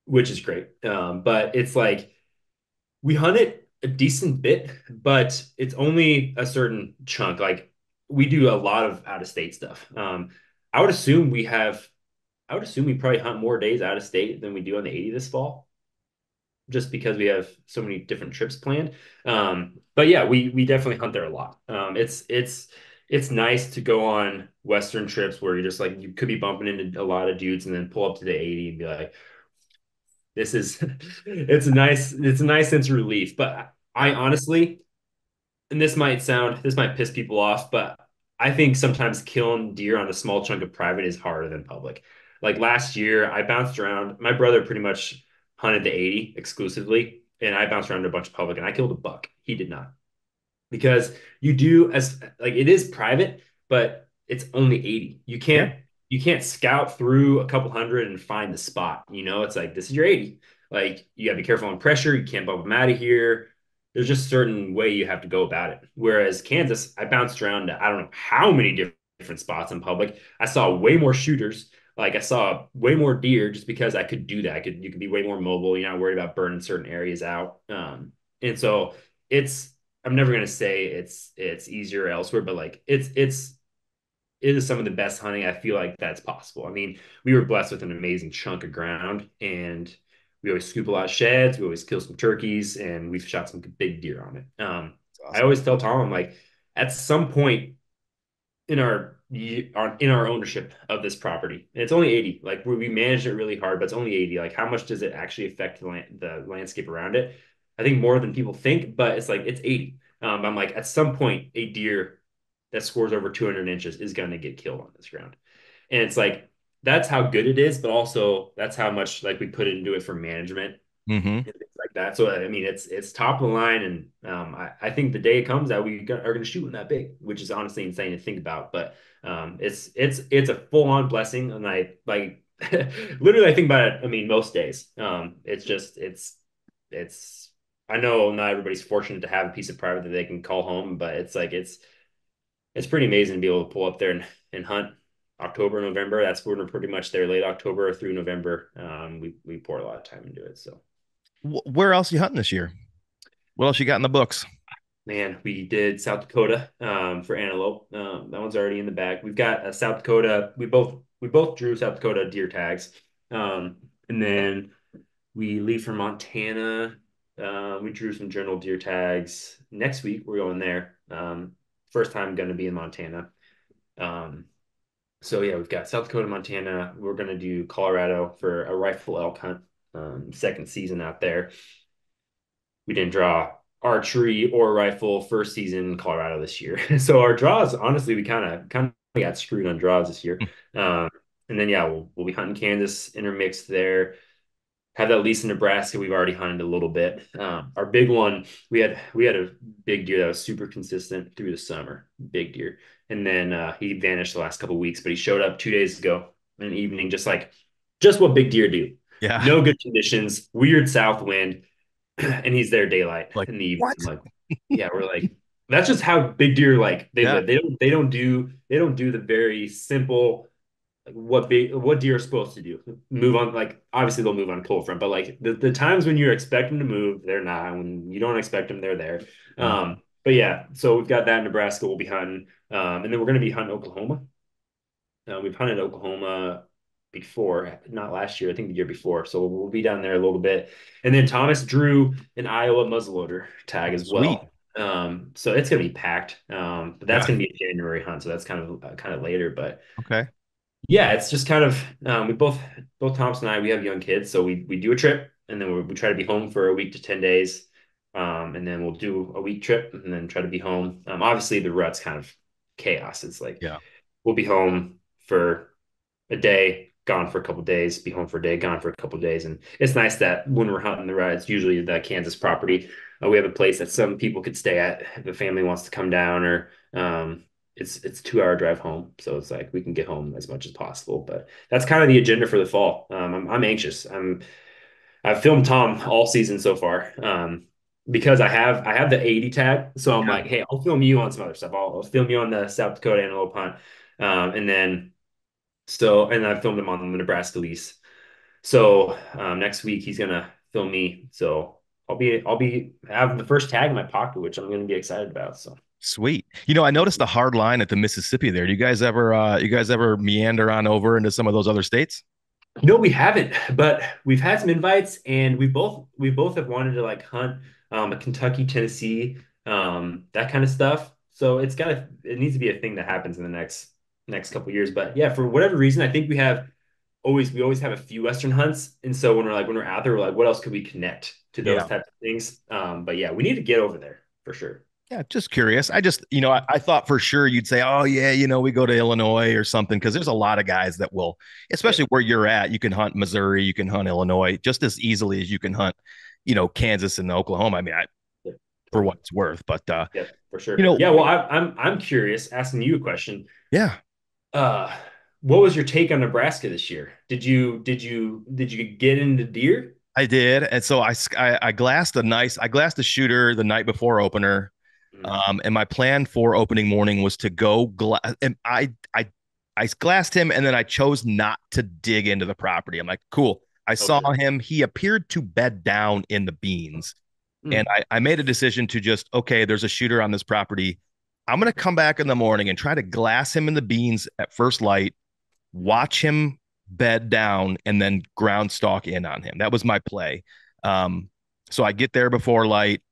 S1: which is great. But it's like we hunt it a decent bit, but it's only a certain chunk. Like we do a lot of out of state stuff. I would assume we have, I would assume we probably hunt more days out of state than we do on the 80 this fall, just because we have so many different trips planned. But yeah, we definitely hunt there a lot. It's nice to go on Western trips where you're just like you could be bumping into a lot of dudes and then pull up to the 80 and be like, this is it's a nice sense of relief. But I
S2: Yeah.
S1: honestly, and this might piss people off, but I think sometimes killing deer on a small chunk of private is harder than public. Like last year, I bounced around. My brother pretty much hunted the 80 exclusively, and I bounced around to a bunch of public, and I killed a buck. He did not because you do as like it is private, but it's only 80.
S2: Yeah.
S1: You can't scout through a couple hundred and find the spot. It's like this is your 80. Like you gotta be careful on pressure. You can't bump them out of here. There's just a certain way you have to go about it. Whereas Kansas, I bounced around to I don't know how many different spots in public. I saw way more shooters. Like I saw way more deer just because I could do that. You could be way more mobile. You're not worried about burning certain areas out. And so it's I'm never gonna say it's easier elsewhere, but like it is some of the best hunting I feel like that's possible. I mean, we were blessed with an amazing chunk of ground, and We always scoop a lot of sheds. We always kill some turkeys, and we've shot some big deer on it.
S2: That's
S1: I
S2: awesome.
S1: always tell Tom, I'm like, at some point in our ownership of this property, and it's only 80. Like we managed it really hard, but it's only 80. Like how much does it actually affect the landscape around it? I think more than people think, but it's like it's 80. I'm like, at some point, a deer that scores over 200 inches is going to get killed on this ground. And it's like that's how good it is, but also that's how much like we put into it for management
S2: Mm-hmm.
S1: and things like that. So I mean, it's top of the line, and I think the day it comes that are going to shoot one that big, which is honestly insane to think about. But it's a full on blessing, and I like literally I think about it. I mean, most days, it's just it's. I know not everybody's fortunate to have a piece of property that they can call home, but it's like it's pretty amazing to be able to pull up there and hunt October, November. That's when we're pretty much there, late October through November. We pour a lot of time into it. So
S2: Where else are you hunting this year? What else you got in the books?
S1: man, we did South Dakota for antelope. That one's already in the bag. We've got South Dakota. We both drew South Dakota deer tags, and then we leave for Montana. We drew some journal deer tags. Next week we're going there. First time going to be in Montana. Um, so yeah, we've got South Dakota, Montana. We're going to do Colorado for a rifle elk hunt. Second season out there. We didn't draw archery or rifle first season in Colorado this year. So our draws, honestly, we kind of got screwed on draws this year. Um, and then yeah, we'll be hunting Kansas intermixed there. Have that lease in Nebraska. We've already hunted a little bit. Our big one, we had a big deer that was super consistent through the summer, big deer, and then he vanished the last couple of weeks. But he showed up 2 days ago in the evening, just what big deer do.
S2: Yeah.
S1: No good conditions, weird south wind, and he's there daylight
S2: Like
S1: in the evening.
S2: what?
S1: I'm like, yeah, we're like, that's just how big deer like they
S2: Yeah.
S1: live. They don't do the very simple like what deer are supposed to do. Move on, like obviously they'll move on cold front, but like the times when you expect them to move, they're not. When you don't expect them, they're there.
S2: Mm.
S1: But yeah, so we've got that in Nebraska. We'll be hunting, and then we're going to be hunting Oklahoma. We've hunted Oklahoma before, not last year, I think the year before. So we'll be down there a little bit. And then Thomas drew an Iowa muzzleloader tag as
S2: Sweet.
S1: well. So it's going to be packed. But that's
S2: Yeah.
S1: going to be a January hunt. So that's kind of later. But
S2: Okay.
S1: yeah, it's just kind of we both Thomas and I we have young kids, so we do a trip and then we try to be home for a week to 10 days, and then we'll do a week trip and then try to be home. Obviously the rut's kind of chaos. It's like
S2: Yeah.
S1: we'll be home for a day, gone for a couple of days, be home for a day, gone for a couple of days. And it's nice that when we're hunting the rut, it's usually the Kansas property. We have a place that some people could stay at if a family wants to come down, or it's 2 hour drive home. So it's like we can get home as much as possible. But that's kind of the agenda for the fall. I'm anxious. I've filmed Tom all season so far. Because I have the 80 tag. So I'm
S2: Yeah.
S1: like, hey, I'll film you on some other stuff. I'll film you on the South Dakota antelope hunt. And then and I filmed him on the Nebraska lease. So next week he's gonna film me. So I'll be having the first tag in my pocket, which I'm gonna be excited about. So
S2: Sweet. I noticed the hard line at the Mississippi there. Do you guys ever meander on over into some of those other states?
S1: no, we haven't, but we've had some invites, and we both have wanted to like hunt Kentucky, Tennessee, that kind of stuff. So it needs to be a thing that happens in the next couple of years. But yeah, for whatever reason, I think we always have a few Western hunts. And so when we're out there, we're like, what else could we connect to those
S2: Yeah.
S1: types of things? But yeah, we need to get over there for sure.
S2: Yeah, just curious. I thought for sure you'd say, oh, yeah, we go to Illinois or something, because there's a lot of guys that will,
S1: Yeah,
S2: especially where you're at, you can hunt Missouri, you can hunt Illinois just as easily as you can hunt, Kansas and Oklahoma. I mean,
S1: yeah,
S2: for what
S1: totally.
S2: it's worth, but,
S1: Yeah, for
S2: you
S1: sure.
S2: know,
S1: Yeah, well, I'm curious, asking you a question.
S2: yeah,
S1: Uh, what was your take on Nebraska this year? Did you get into deer?
S2: I did. And so I glassed a shooter the night before opener.
S1: Mhm.
S2: And my plan for opening morning was to go and I glassed him, and then I chose not to dig into the property. I'm like, cool. I saw
S1: Okay.
S2: him. He appeared to bed down in the beans. And
S1: Mm.
S2: I made a decision to just, okay, there's a shooter on this property. I'm going to come back in the morning and try to glass him in the beans at first light, watch him bed down, and then ground stalk in on him. That was my play. Um, so I get there before light.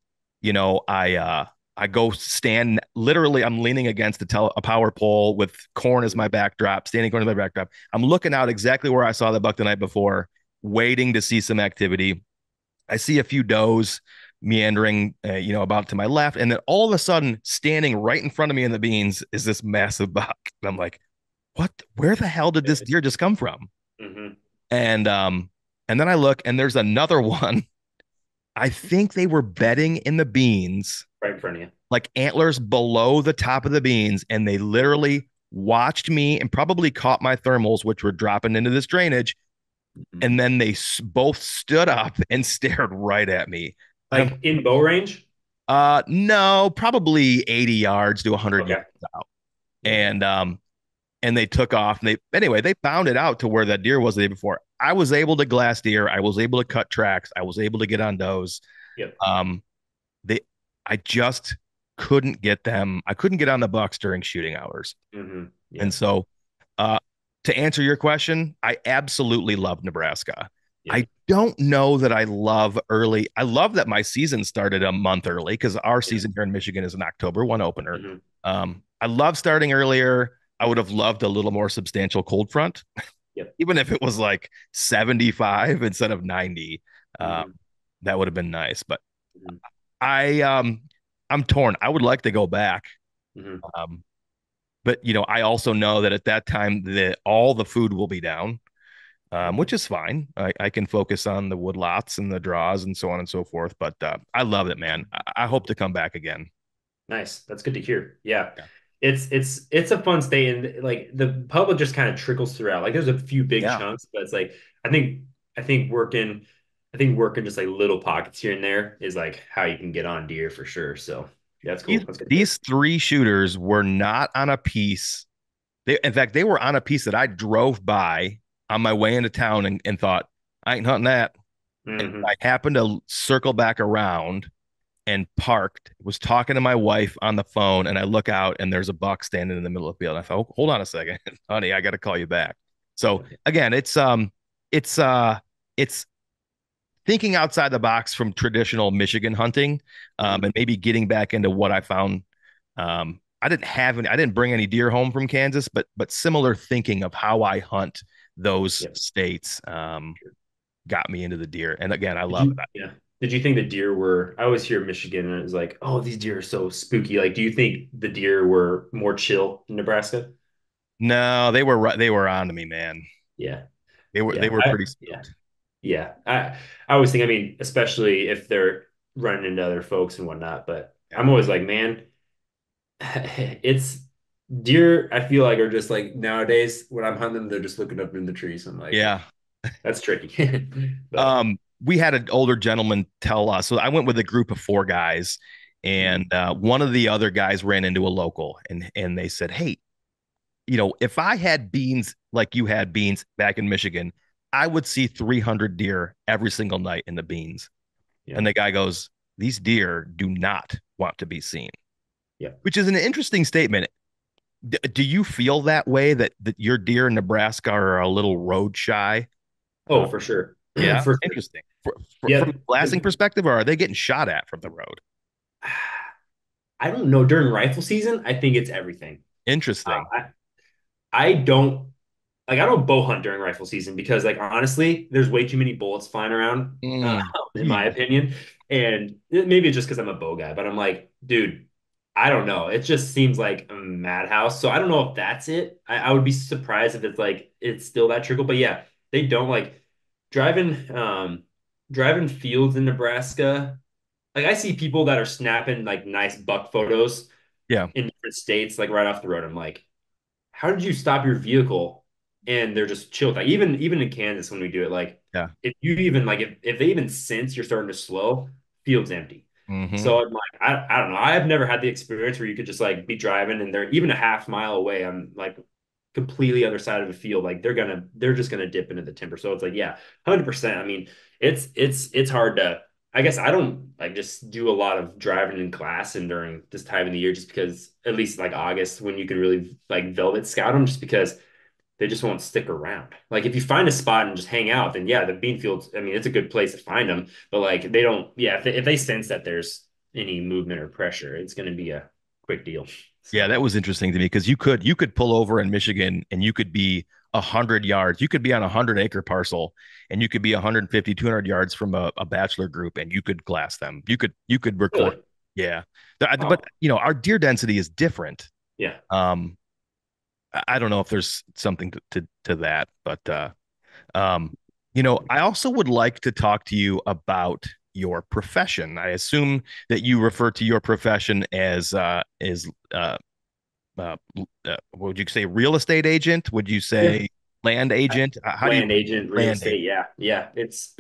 S2: You know, I go stand literally. I'm leaning against a power pole with corn as my backdrop, standing corn as my backdrop. I'm looking out exactly where I saw the buck the night before, waiting to see some activity. I see a few does meandering, about to my left, and then all of a sudden, standing right in front of me in the beans is this massive buck, and I'm like, "What? Where the hell did this deer just come from?"
S1: Mm-hmm.
S2: And um, and then I look, and there's another one. I think they were bedding in the beans,
S1: Right in front of you.
S2: like antlers below the top of the beans, and they literally watched me and probably caught my thermals, which were dropping into this drainage,
S1: Mhm.
S2: and then they both stood up and stared right at me. I'm
S1: Like in bow range?
S2: no, probably 80 yards to 100 yards
S1: Okay.
S2: out.
S1: Yeah.
S2: And they took off, and they found it out to where that deer was the day before. I was able to glass deer, I was able to cut tracks, I was able to get on does.
S1: Yep.
S2: Um they I just couldn't get them. I couldn't get on the bucks during shooting hours.
S1: Mm-hmm.
S2: And
S1: Yep.
S2: so, uh, to answer your question, I absolutely love Nebraska. I
S1: Yep.
S2: don't know that I love early. I love that my season started a month early because our
S1: Yep.
S2: season here in Michigan is an October 1 opener.
S1: Mm-hmm.
S2: I love starting earlier. I would have loved a little more substantial cold front,
S1: Yep.
S2: even if it was like 75 instead of 90. Um,
S1: Mm-hmm.
S2: that would have been nice. But
S1: Mm-hmm.
S2: I I'm torn. I would like to go back.
S1: Mm-hmm.
S2: Um, but I also know that at that time that all the food will be down, which is fine. I can focus on the woodlots and the draws and so on and so forth. But I love it, man. I hope to come back again.
S1: Nice. That's good to hear. Yeah.
S2: Yeah.
S1: It's a fun state and like the public just kind of trickles throughout. Like there's a few big
S2: Yeah.
S1: chunks, but it's like I think I think working I think working just like little pockets here and there is like how you can get on deer for sure. So yeah, that's cool. That's good to hear.
S2: These three shooters were not on a piece. In fact, they were on a piece that I drove by on my way into town and thought, I ain't hunting that. And
S1: Hmm.
S2: I happened to circle back around and parked, was talking to my wife on the phone, and I look out and there's a buck standing in the middle of the field. And I thought, oh, hold on a second, honey, I got to call you back. So again, it's it's thinking outside the box from traditional Michigan hunting,
S1: Hmm.
S2: and maybe getting back into what I found. I didn't bring any deer home from Kansas, but similar thinking of how I hunt those
S1: Yep.
S2: states got me into the deer. And again, I
S1: Did
S2: love
S1: you,
S2: it.
S1: yeah. Did you think the deer were, I always hear Michigan and it's like, oh, these deer are so spooky. Like, do you think the deer were more chill in Nebraska?
S2: No, they were on to me, man.
S1: Yeah.
S2: They
S1: Yeah.
S2: were pretty
S1: Yeah.
S2: spooked.
S1: Yeah. I always think, I mean, especially if they're running into other folks and whatnot, but
S2: Yeah.
S1: I'm always like, man, it's deer, I feel like are just like nowadays when I'm hunting them, they're just looking up in the trees. I'm like,
S2: Yeah.
S1: that's tricky. But
S2: We had an older gentleman tell us. So I went with a group of four guys,
S1: mm,
S2: and one of the other guys ran into a local, and they said, "Hey, if I had beans like you had beans back in Michigan, I would see 300 deer every single night in the beans."
S1: yeah.
S2: And the guy goes, "These deer do not want to be seen,"
S1: Yeah.
S2: which is an interesting statement. Do you feel that way that your deer in Nebraska are a little road shy?
S1: Oh, for sure.
S2: Yeah,
S1: For sure.
S2: interesting. From a
S1: Yep.
S2: blasting perspective, or are they getting shot at from the road?
S1: I don't know. During rifle season, I think it's everything.
S2: Interesting.
S1: I don't like I don't bow hunt during rifle season because like honestly, there's way too many bullets flying around,
S2: Mm.
S1: in my opinion. And maybe it's just because I'm a bow guy, but I'm like, dude, I don't know. It just seems like a madhouse. So I don't know if that's it. I would be surprised if it's like it's still that trickle. But yeah, they don't like driving driving fields in Nebraska. Like I see people that are snapping like nice buck photos
S2: Yeah.
S1: in different states, like right off the road. I'm like, how did you stop your vehicle? And they're just chilled. Like even in Kansas when we do it, like
S2: Yeah.
S1: if you even like if they even sense you're starting to slow, field's empty.
S2: Hmm.
S1: So I'm like, I don't know. I have never had the experience where you could just like be driving and they're even a half mile away. I'm like completely other side of the field. Like they're just gonna dip into the timber. So it's like, yeah, 100%. I mean, it's hard to I guess I don't like just do a lot of driving in class and during this time of the year just because at least like August when you can really like velvet scout them just because they just won't stick around. Like if you find a spot and just hang out, then yeah, the bean fields, I mean, it's a good place to find them. But like they don't, yeah, if they sense that there's any movement or pressure, it's going to be a quick deal.
S2: Yeah,
S1: So
S2: that was interesting to me because you could pull over in Michigan and you could be 100 yards. You could be on a 100 acre parcel and you could be 150, 200 yards from a bachelor group and you could glass them. You could record.
S1: really,
S2: Yeah. But
S1: oh
S2: our deer density is different.
S1: yeah,
S2: Um, I don't know if there's something to that, but um, I also would like to talk to you about your profession. I assume that you refer to your profession as what would you say, real estate agent? Would you
S1: yeah.
S2: say land agent? How do you
S1: Land agent, real
S2: land agent?
S1: estate. Yeah, yeah. It's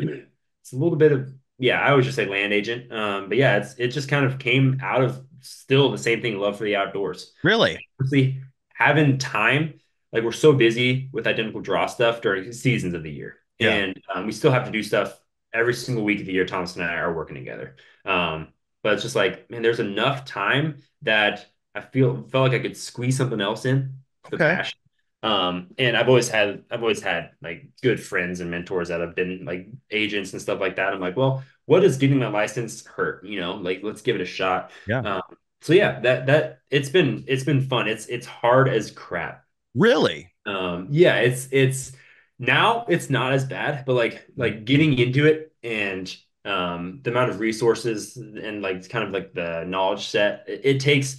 S1: a little bit of yeah. I would just say land agent. But yeah, it just kind of came out of still the same thing. Love for the outdoors.
S2: Really?
S1: Honestly, having time, like we're so busy with identical draw stuff during seasons of the year,
S2: Yeah.
S1: and we still have to do stuff every single week of the year. Thomas and I are working together. Um, but it's just like, man, there's enough time that felt like I could squeeze something else in, the
S2: Okay.
S1: passion. And I've always had like good friends and mentors that have been like agents and stuff like that. I'm like, well, what does getting my license hurt? You know, like let's give it a shot.
S2: Yeah.
S1: So yeah, that it's been fun. It's hard as crap.
S2: Really?
S1: Yeah, it's now it's not as bad, but like getting into it and the amount of resources and like kind of like the knowledge set, it takes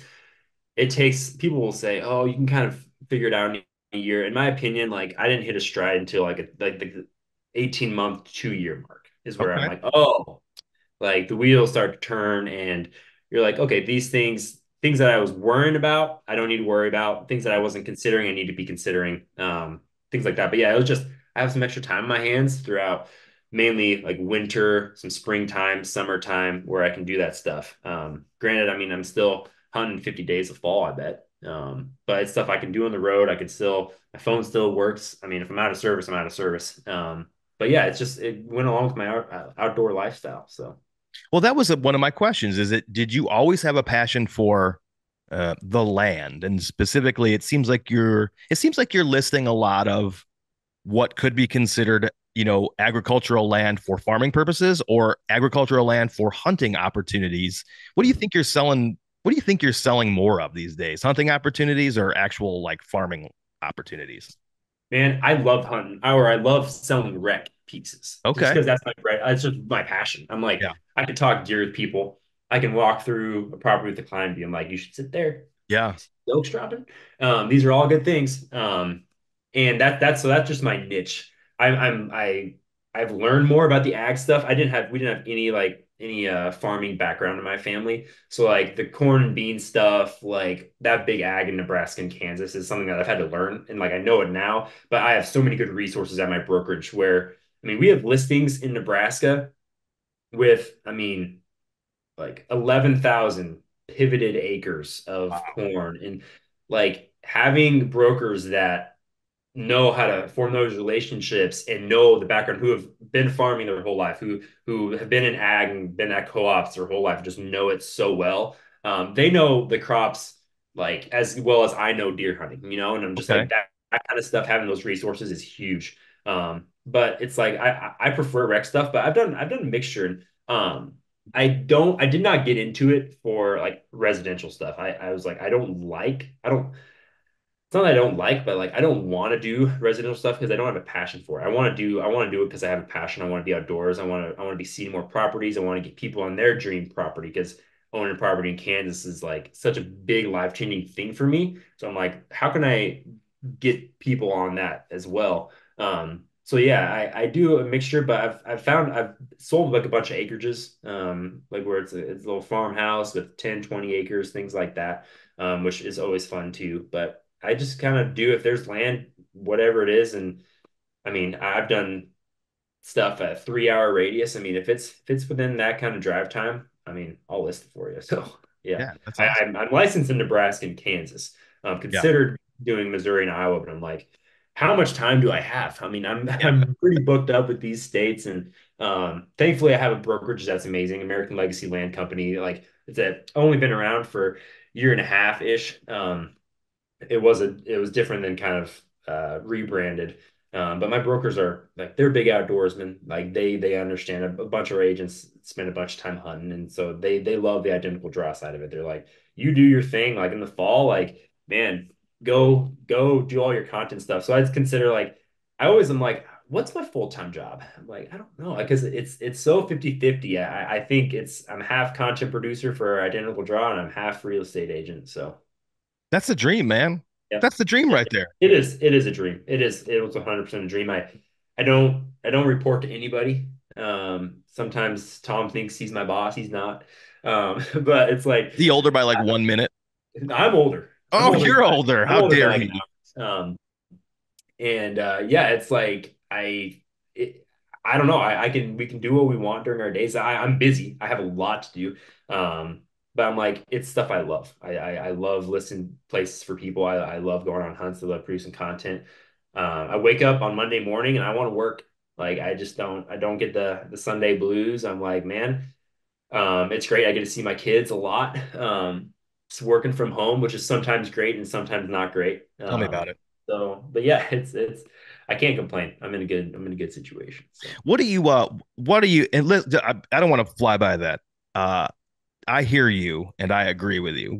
S1: people will say, oh, you can kind of figure it out in a year. In my opinion, like I didn't hit a stride until like the 18-month, 2 year mark is where I'm
S2: Okay.
S1: like, oh, like the wheels start to turn and you're like, okay, these things that I was worrying about, I don't need to worry about. Things that I wasn't considering, I need to be considering. Things like that. But yeah, it was just I have some extra time in my hands throughout mainly like winter, some springtime, summertime where I can do that stuff. Granted, I mean, I'm still hunting 50 days of fall, I bet. But it's stuff I can do on the road. I can still, my phone still works. I mean, if I'm out of service, I'm out of service. But yeah, it's just, it went along with my outdoor lifestyle. So.
S2: Well, that was one of my questions. Did you always have a passion for the land? And specifically, it seems like you're listing a lot of what could be considered, agricultural land for farming purposes or agricultural land for hunting opportunities. What do you think you're selling? What do you think you're selling more of these days? Hunting opportunities or actual like farming opportunities?
S1: Man, I love hunting, or I love selling wreck pieces just
S2: Okay.
S1: because that's my bread. It's just my passion. I'm like,
S2: Yeah.
S1: I could talk deer with people. I can walk through a property with a client and be like, you should sit there.
S2: Yeah.
S1: Elks dropping. These are all good things. And that's just my niche. I've learned more about the ag stuff. We didn't have any farming background in my family. So like the corn and bean stuff, like that big ag in Nebraska and Kansas is something that I've had to learn. And like I know it now, but I have so many good resources at my brokerage where I mean we have listings in Nebraska with I mean like 11,000 pivoted acres of
S2: Wow.
S1: corn and like having brokers that know how to form those relationships and know the background who have been farming their whole life who have been in ag and been at co-ops their whole life just know it so well. They know the crops like as well as I know deer hunting, you know, and I'm just
S2: Okay.
S1: like that kind of stuff having those resources is huge. But it's like I prefer rec stuff, but I've done a mixture. I did not get into it for like residential stuff. I was like I don't it's not that I don't like, but like I don't want to do residential stuff because I don't have a passion for it. I want to do it because I have a passion. I want to be outdoors. I want to be seeing more properties. I want to get people on their dream property because owning property in Kansas is like such a big life-changing thing for me. So I'm like, how can I get people on that as well? So yeah, I do a mixture, but I've found I've sold like a bunch of acreages, like where it's a little farmhouse with 10, 20 acres, things like that, which is always fun too. But I just kind of do if there's land, whatever it is. And I mean, I've done stuff at 3 hour radius. I mean, if it's within that kind of drive time, I mean, I'll list it for you. So yeah,
S2: Yeah, that's awesome.
S1: I'm licensed in Nebraska and Kansas.
S2: Yeah.
S1: Considered doing Missouri and Iowa, but I'm like, how much time do I have? I mean,
S2: Yeah.
S1: I'm pretty booked up with these states, and thankfully I have a brokerage that's amazing, American Legacy Land Company. Like only been around for a year and a half ish. It was different than kind of rebranded. But my brokers are like they're big outdoorsmen. Like they understand a bunch of our agents spend a bunch of time hunting, and so they love the identical draw side of it. They're like, you do your thing, like in the fall, like man, go do all your content stuff. So I consider like I always am like, what's my full-time job? I'm like, I don't know, because it's so 50-50. I think I'm half content producer for identical draw and I'm half real estate agent. So
S2: That's the dream, man.
S1: yeah.
S2: That's the dream right there.
S1: It is a dream. It was 100% a dream. I don't report to anybody. Sometimes Tom thinks he's my boss. He's not. But it's like
S2: The older by like 1 minute.
S1: I'm older. I'm
S2: Oh,
S1: older
S2: you're
S1: guy.
S2: older.
S1: I'm
S2: How
S1: older than
S2: dare
S1: I
S2: he?
S1: can. And yeah, it's like I don't know. I can we can do what we want during our days. I'm busy. I have a lot to do. But I'm like, it's stuff I love. I love listening places for people. I love going on hunts. I love producing content. I wake up on Monday morning and I want to work. Like I don't get the Sunday blues. I'm like, man, it's great. I get to see my kids a lot. It's working from home, which is sometimes great and sometimes not great.
S2: Tell me about it.
S1: But yeah, it's I can't complain. I'm in a good situation. So
S2: What do you, and I don't want to fly by that. Uh, I hear you and I agree with you.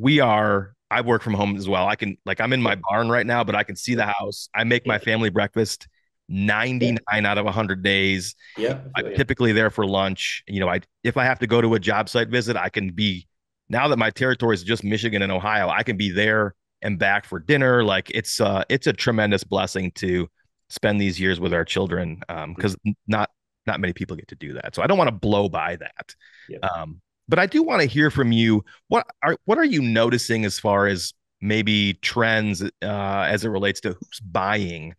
S2: I work from home as well. I'm in my
S1: yeah,
S2: barn right now, but I can see the house. I make my
S1: yeah,
S2: family breakfast
S1: yeah,
S2: 99 out of 100 days.
S1: yeah. I
S2: I'm
S1: feel you.
S2: typically there for lunch. If I have to go to a job site visit, I can be, now that my territory is just Michigan and Ohio, I can be there and back for dinner. Like it's a tremendous blessing to spend these years with our children, because not many people get to do that. So I don't want to blow by that.
S1: Yeah.
S2: But I do want to hear from you. What are you noticing as far as maybe trends, as it relates to who's buying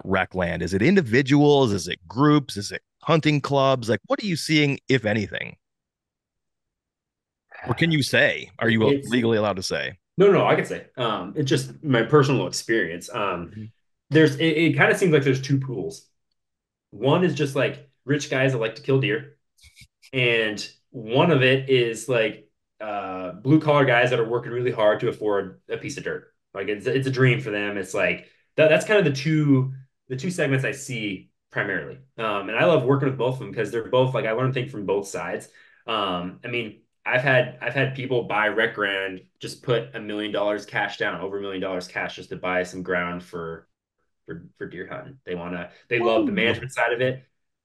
S2: rec land? Is it individuals? Is it groups? Is it hunting clubs? Like, what are you seeing, if anything? Or can you say? Are you
S1: It's
S2: legally allowed to say?
S1: no, I can say. It's just my personal experience.
S2: Mhm.
S1: It kind of seems like there's two pools. One is just like rich guys that like to kill deer. And one of it is like blue collar guys that are working really hard to afford a piece of dirt. Like it's a dream for them. It's like that's kind of the two segments I see primarily. And I love working with both of them because they're both like I learn things from both sides. I mean, I've had people buy rec ground, just put $1 million cash down, over $1 million cash just to buy some ground for deer hunting. They love the
S2: Ooh.
S1: management side of it.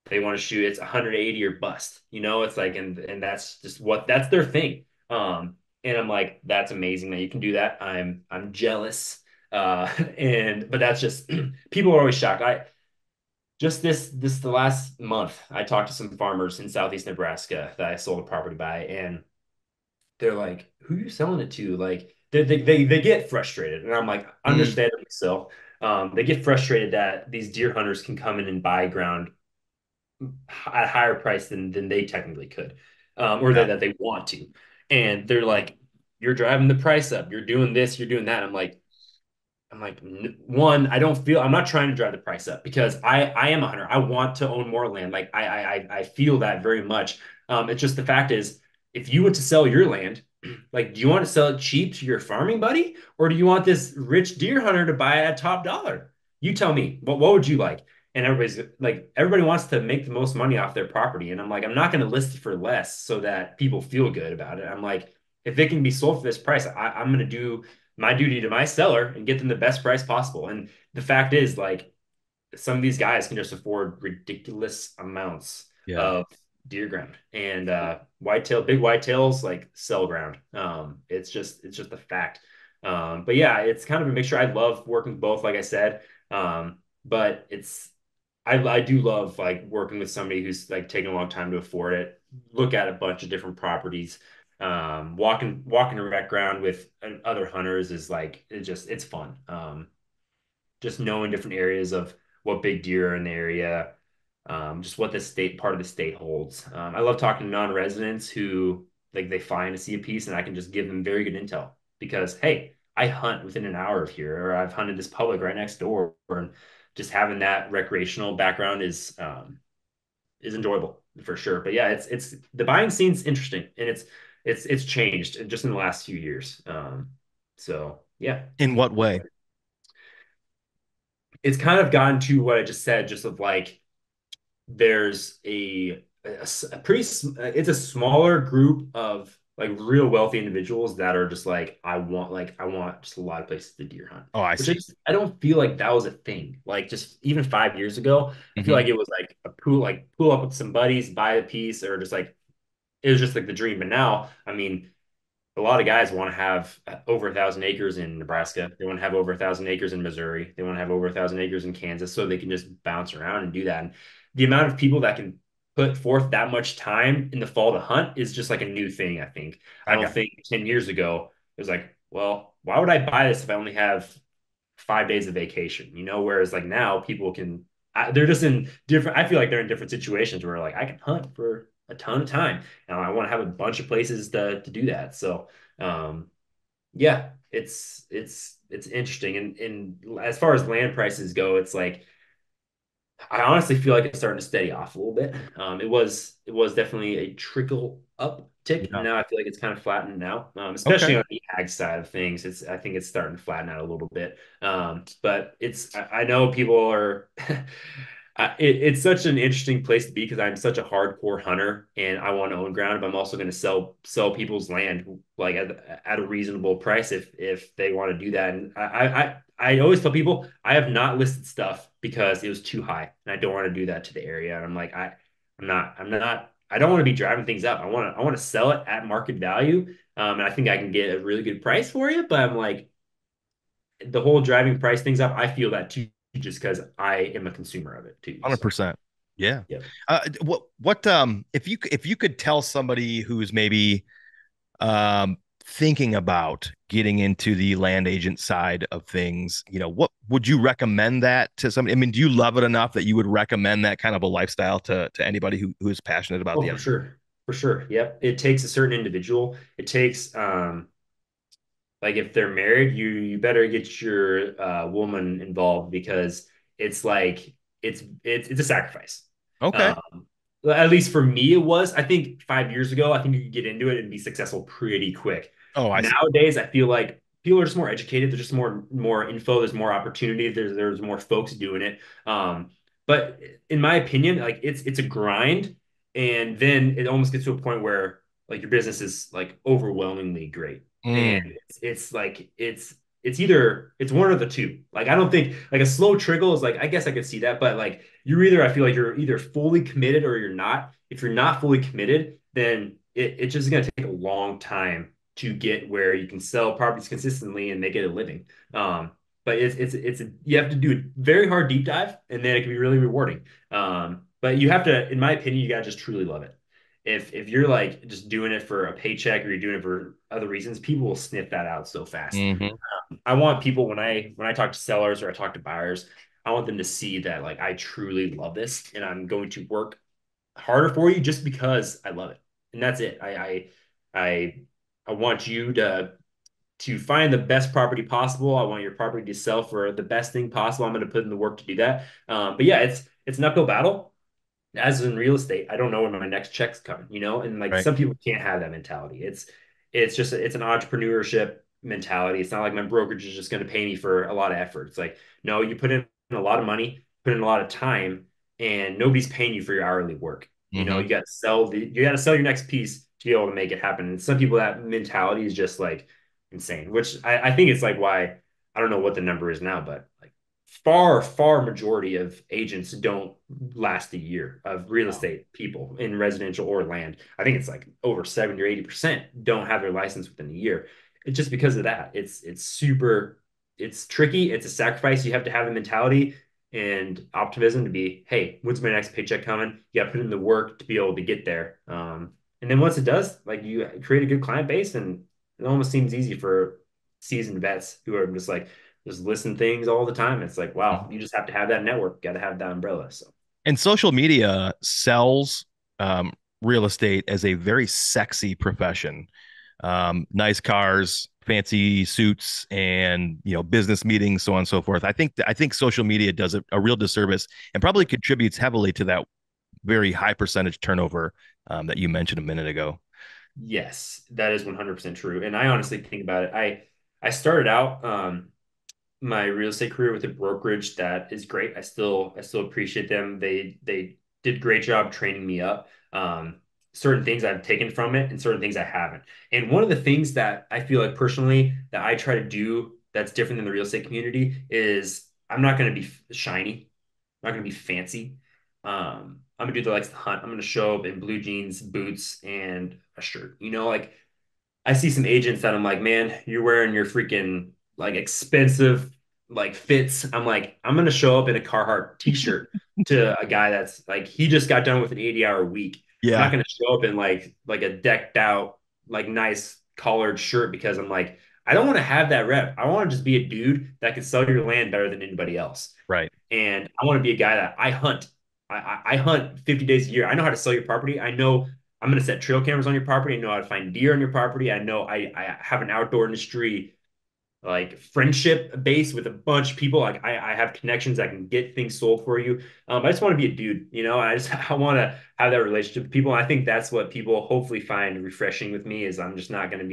S1: They want to shoot it's 180 or bust. It's like and that's just that's their thing. And I'm like, that's amazing that you can do that. I'm jealous. And but that's just people are always shocked. I just this the last month I talked to some farmers in southeast Nebraska that I sold a property by, and they're like, who are you selling it to? Like they get frustrated. And I'm like,
S2: Mm,
S1: understandably so. They get frustrated that these deer hunters can come in and buy ground at a higher price than they technically could, or
S2: yeah.
S1: that they want to. And they're like, you're driving the price up, you're doing this, you're doing that. I'm like, one, I'm not trying to drive the price up because I am a hunter. I want to own more land. Like I feel that very much. It's just the fact is, if you were to sell your land, like, do you want to sell it cheap to your farming buddy, or do you want this rich deer hunter to buy it at top dollar? You tell me. What would you like? And everybody wants to make the most money off their property, and I'm like, I'm not going to list it for less so that people feel good about it. I'm like, if it can be sold for this price, I'm going to do my duty to my seller and get them the best price possible. And the fact is, like, some of these guys can just afford ridiculous amounts
S2: Yeah.
S1: of deer ground and big whitetails like sell ground. It's just a fact. But yeah, it's kind of a mixture. I love working with both, like I said. But I do love like working with somebody who's like taking a long time to afford it, look at a bunch of different properties. Walking a rec ground with other hunters is like it's fun. Just knowing different areas of what big deer are in the area, just what the state part of the state holds. I love talking to non-residents who like they find a see a piece and I can just give them very good intel because hey, I hunt within an hour of here, or I've hunted this public right next door, and just having that recreational background is enjoyable for sure. But yeah, it's the buying scene's interesting and it's changed just in the last few years. So yeah.
S2: In what way?
S1: it's kind of gotten to what I just said, just of like there's a pretty it's a smaller group of like real wealthy individuals that are just like I want just a lot of places to deer hunt,
S2: Oh, I
S1: which
S2: see.
S1: I don't feel like that was a thing. Like just even 5 years ago, I feel
S2: Hmm.
S1: like it was like a pool, like pull up with some buddies, buy a piece, or just like it was just like the dream. But now, I mean, a lot of guys want to have over 1,000 acres in Nebraska. They want to have over 1,000 acres in Missouri. They want to have over 1,000 acres in Kansas, so they can just bounce around and do that. And the amount of people that can put forth that much time in the fall to hunt is just like a new thing, I think. I
S2: I
S1: don't
S2: got
S1: think 10 years ago it was like, well, why would I buy this if I only have 5 days of vacation? Whereas like now people can, they're just in different, I feel like they're in different situations where like I can hunt for a ton of time. And I want to have a bunch of places to do that. So, um, yeah, it's interesting. And as far as land prices go, it's like I honestly feel like it's starting to steady off a little bit. It was definitely a trickle up tick, and
S2: yeah.
S1: now I feel like it's kind of flattened now. Especially
S2: Okay.
S1: on the ag side of things. I think it's starting to flatten out a little bit. But I know people are. It's such an interesting place to be because I'm such a hardcore hunter and I want to own ground, but I'm also going to sell people's land like at a reasonable price if they want to do that. And I always tell people I have not listed stuff because it was too high and I don't want to do that to the area. And I'm like I'm not I don't want to be driving things up. I want to sell it at market value. And I think I can get a really good price for you, but I'm like the whole driving price things up, I feel that too, just because I am a consumer of it too. So
S2: 100%. Yeah.
S1: yeah.
S2: If you could tell somebody who's maybe thinking about getting into the land agent side of things, what would you recommend that to somebody? I mean, do you love it enough that you would recommend that kind of a lifestyle to anybody who is passionate about
S1: Oh,
S2: the
S1: for
S2: outdoors?
S1: sure. For sure. Yep. It takes a certain individual. It takes like if they're married, you better get your woman involved because it's like it's a sacrifice.
S2: Okay.
S1: Um, at least for me, it was. I think 5 years ago, I think you could get into it and be successful pretty quick.
S2: Oh, I see.
S1: Nowadays, I feel like people are just more educated. There's just more info. There's more opportunity. There's more folks doing it. But in my opinion, like it's a grind, and then it almost gets to a point where like your business is like overwhelmingly great and
S2: Mm,
S1: it's like it's one of the two. Like I don't think like a slow trickle is like I guess I could see that, but like I feel like you're either fully committed or you're not. If you're not fully committed, then it's just gonna take a long time to get where you can sell properties consistently and make it a living. But you have to do a very hard deep dive and then it can be really rewarding. But you have to, in my opinion, you gotta just truly love it. If you're like just doing it for a paycheck or you're doing it for other reasons, people will sniff that out so fast.
S2: hmm.
S1: I want people when I talk to sellers or I talk to buyers, I want them to see that like I truly love this and I'm going to work harder for you just because I love it. And that's it. I I want you to find the best property possible. I want your property to sell for the best thing possible. I'm going to put in the work to do that. But yeah, it's an uphill battle as in real estate, I don't know when my next check's coming. And like
S2: Right.
S1: some people can't have that mentality. It's just it's an entrepreneurship mentality. It's not like my brokerage is just going to pay me for a lot of effort. It's like, no, you put in a lot of money, put in a lot of time, and nobody's paying you for your hourly work.
S2: Hmm.
S1: You got to sell your next piece to be able to make it happen. And some people that mentality is just like insane, which I think it's like why I don't know what the number is now, but like far majority of agents don't last a year of real estate people in residential or land. I think it's like over 70 or 80% don't have their license within a year. It's just because of that. It's tricky. It's a sacrifice. You have to have the mentality and optimism to be, hey, when's my next paycheck coming? You got to put in the work to be able to get there. And then once it does, like you create a good client base, and it almost seems easy for seasoned vets who are just listen things all the time. It's like, wow, you just have to have that network, got to have that umbrella. So
S2: And social media sells um, real estate as a very sexy profession. Nice cars, fancy suits, and business meetings, so on and so forth. I think social media does a real disservice and probably contributes heavily to that very high percentage turnover that you mentioned a minute ago.
S1: yes, that is 100% true. And I honestly think about it. I started out my real estate career with a brokerage that is great. I still appreciate them. They did a great job training me up. Certain things I've taken from it and certain things I haven't. And one of the things that I feel like personally that I try to do that's different than the real estate community is I'm not going to be shiny. I'm not going to be fancy. I'm a dude that likes to hunt. I'm going to show up in blue jeans, boots, and a shirt. Like I see some agents that I'm like, man, you're wearing your freaking like expensive like fits. I'm like, I'm gonna show up in a Carhartt t-shirt to a guy that's like he just got done with an 80-hour week. I'm not
S2: Yeah,
S1: gonna show up in like a decked out, like nice collared shirt because I'm like, I don't want to have that rep. I want to just be a dude that can sell your land better than anybody else.
S2: right.
S1: And I want to be a guy that I hunt. I hunt 50 days a year. I know how to sell your property. I know I'm going to set trail cameras on your property. I know how to find deer on your property. I know I have an outdoor industry like friendship base with a bunch of people. Like I have connections that can get things sold for you. I just want to be a dude, I want to have that relationship with people. And I think that's what people hopefully find refreshing with me is I'm not going to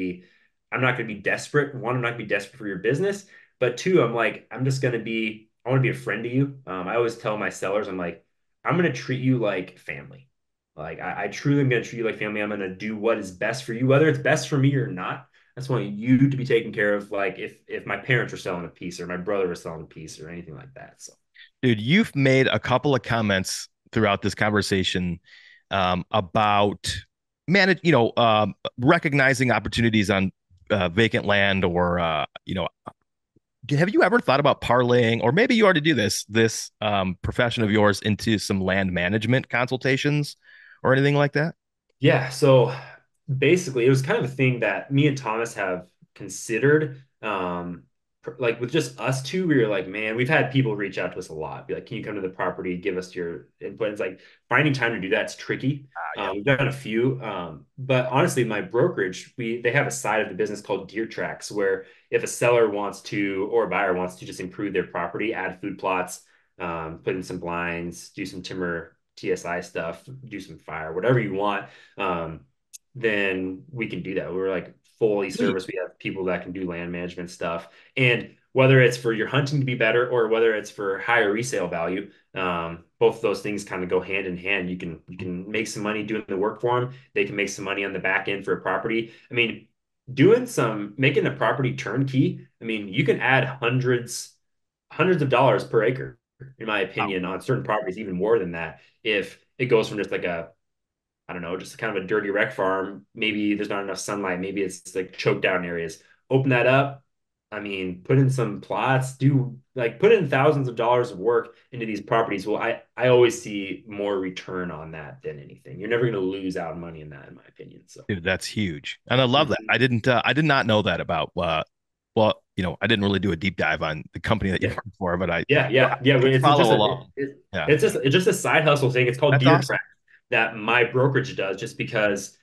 S1: be desperate. One, I'm not going to be desperate for your business, but two, I'm like, I want to be a friend to you. I always tell my sellers, I'm like, I'm going to treat you like family. Like I truly am going to treat you like family. I'm going to do what is best for you, whether it's best for me or not. I just want you to be taken care of, like if my parents were selling a piece or my brother was selling a piece or anything like that. So
S2: Dude, you've made a couple of comments throughout this conversation about recognizing opportunities on vacant land or have you ever thought about parlaying, or maybe you already do this profession of yours into some land management consultations or anything like that?
S1: yeah, so basically, it was kind of a thing that me and Thomas have considered. Like with just us two, we were like, man, we've had people reach out to us a lot, be like, can you come to the property, give us your input? It's like finding time to do that's tricky.
S2: Yeah.
S1: We've done a few, but honestly, my brokerage, they have a side of the business called Deer Tracks, where if a seller wants to or a buyer wants to just improve their property, add food plots, put in some blinds, do some timber TSI stuff, do some fire, whatever you want, um, then we can do that. We're like fully
S2: Sweet.
S1: service. We have people that can do land management stuff. And whether it's for your hunting to be better or whether it's for higher resale value, both of those things kind of go hand in hand. You can make some money doing the work for them. They can make some money on the back end for a property. I mean, making a property turnkey. I mean, you can add hundreds of dollars per acre, in my
S2: Wow.
S1: opinion, on certain properties, even more than that. If it goes from just like I don't know, just kind of a dirty rec farm. Maybe there's not enough sunlight. Maybe it's like choked down areas. Open that up. I mean, put in some plots, put in thousands of dollars of work into these properties. Well, I always see more return on that than anything. You're never going to lose out money in that, in my opinion. So,
S2: Dude, that's huge. And I love that.
S1: mhm.
S2: I did not know that about, well, I didn't really do a deep dive on the company that you
S1: Yeah,
S2: work for, but
S1: yeah.
S2: I
S1: It's
S2: follow
S1: just
S2: along. Yeah.
S1: it's just a side hustle thing. It's called
S2: That's
S1: Deer
S2: awesome.
S1: Track that my brokerage does, just because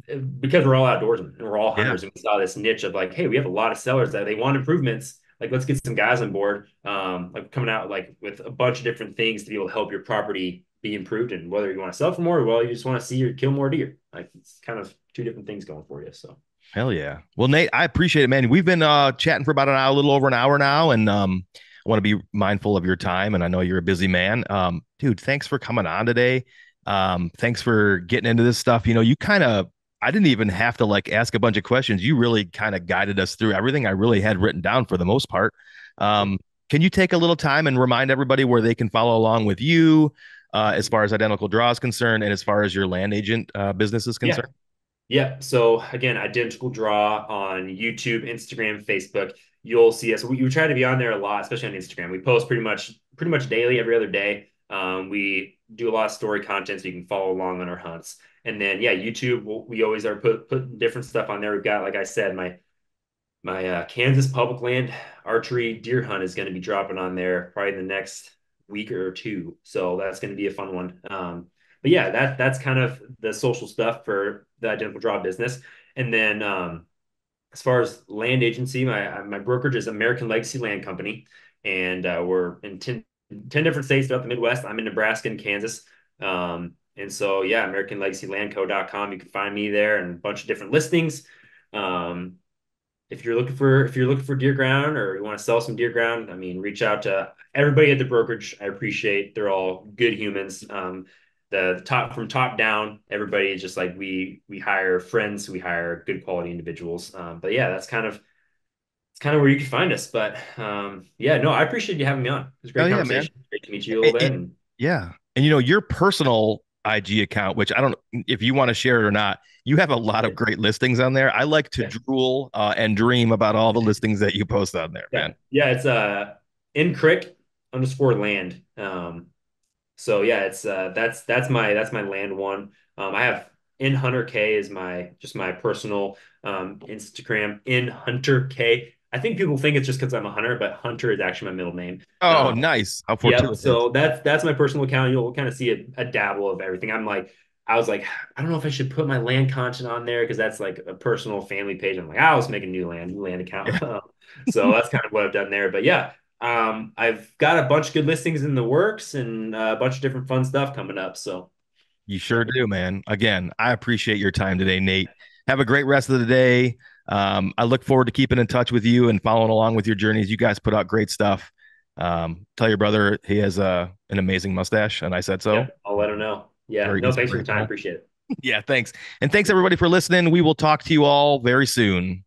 S1: we're all outdoorsmen and we're all
S2: Yeah.
S1: hunters and we saw this niche of like, hey, we have a lot of sellers that they want improvements. Like, let's get some guys on board, like coming out like with a bunch of different things to be able to help your property be improved. And whether you want to sell for more, or well, you just want to see or kill more deer. Like it's kind of two different things going for you. So
S2: Hell yeah. Well, Nate, I appreciate it, man. We've been chatting for about an hour, a little over an hour now, and I want to be mindful of your time, and I know you're a busy man. Dude, thanks for coming on today. Thanks for getting into this stuff. You kind of I didn't even have to like ask a bunch of questions. You really kind of guided us through everything I really had written down for the most part. Um, can you take a little time and remind everybody where they can follow along with you as far as Identical Draw is concerned and as far as your land agent business is
S1: yeah,
S2: concerned?
S1: yeah. So again, Identical Draw on YouTube, Instagram, Facebook. You'll see us. We try to be on there a lot, especially on Instagram. We post pretty much daily, every other day. We do a lot of story content, so you can follow along on our hunts. And then yeah, YouTube. We always are putting different stuff on there. We've got, like I said, my Kansas public land archery deer hunt is going to be dropping on there probably in the next week or two. So that's going to be a fun one. But yeah, that's kind of the social stuff for the identical draw business. And then as far as land agency, my brokerage is American Legacy Land Company, and we're in 10 different states throughout the Midwest. I'm in Nebraska and Kansas. And so yeah, AmericanLegacyLandCo.com. You can find me there and a bunch of different listings. Um, if you're looking for deer ground or you want to sell some deer ground, I mean, reach out to everybody at the brokerage. I appreciate they're all good humans. The top from top down, everybody is just like we hire friends, we hire good quality individuals. But yeah, it's kind of where you can find us. But yeah, no, I appreciate you having me on. It was a
S2: Oh
S1: great
S2: yeah, man.
S1: conversation. Great to meet you a little bit. And
S2: Yeah. And your personal IG account, which I don't know if you want to share it or not, you have a lot of
S1: yeah,
S2: great listings on there. I like to
S1: yeah,
S2: drool and dream about all the listings that you post on there,
S1: yeah,
S2: man.
S1: yeah. It's in crick underscore land. So yeah, it's that's my land one. I have in Hunter K is my just my personal Instagram in Hunter K. I think people think it's just because I'm a hunter, but Hunter is actually my middle name.
S2: Oh, nice. How
S1: Yep.
S2: fortuitous.
S1: So that's my personal account. You'll kind of see a dabble of everything. I was like, I don't know if I should put my land content on there because that's like a personal family page. I'm like, I'll just make a new land account.
S2: Yeah,
S1: So that's kind of what I've done there. But yeah, I've got a bunch of good listings in the works and a bunch of different fun stuff coming up. So
S2: you
S1: yeah,
S2: sure do, man. Again, I appreciate your time today, Nate. Have a great rest of the day. I look forward to keeping in touch with you and following along with your journeys. You guys put out great stuff. Tell your brother he has an amazing mustache, and I said so.
S1: yep, I'll let them know. Yeah,
S2: Very
S1: no, thanks for the time.
S2: inspirational.
S1: Appreciate it.
S2: Yeah, thanks. And thanks everybody for listening. We will talk to you all very soon.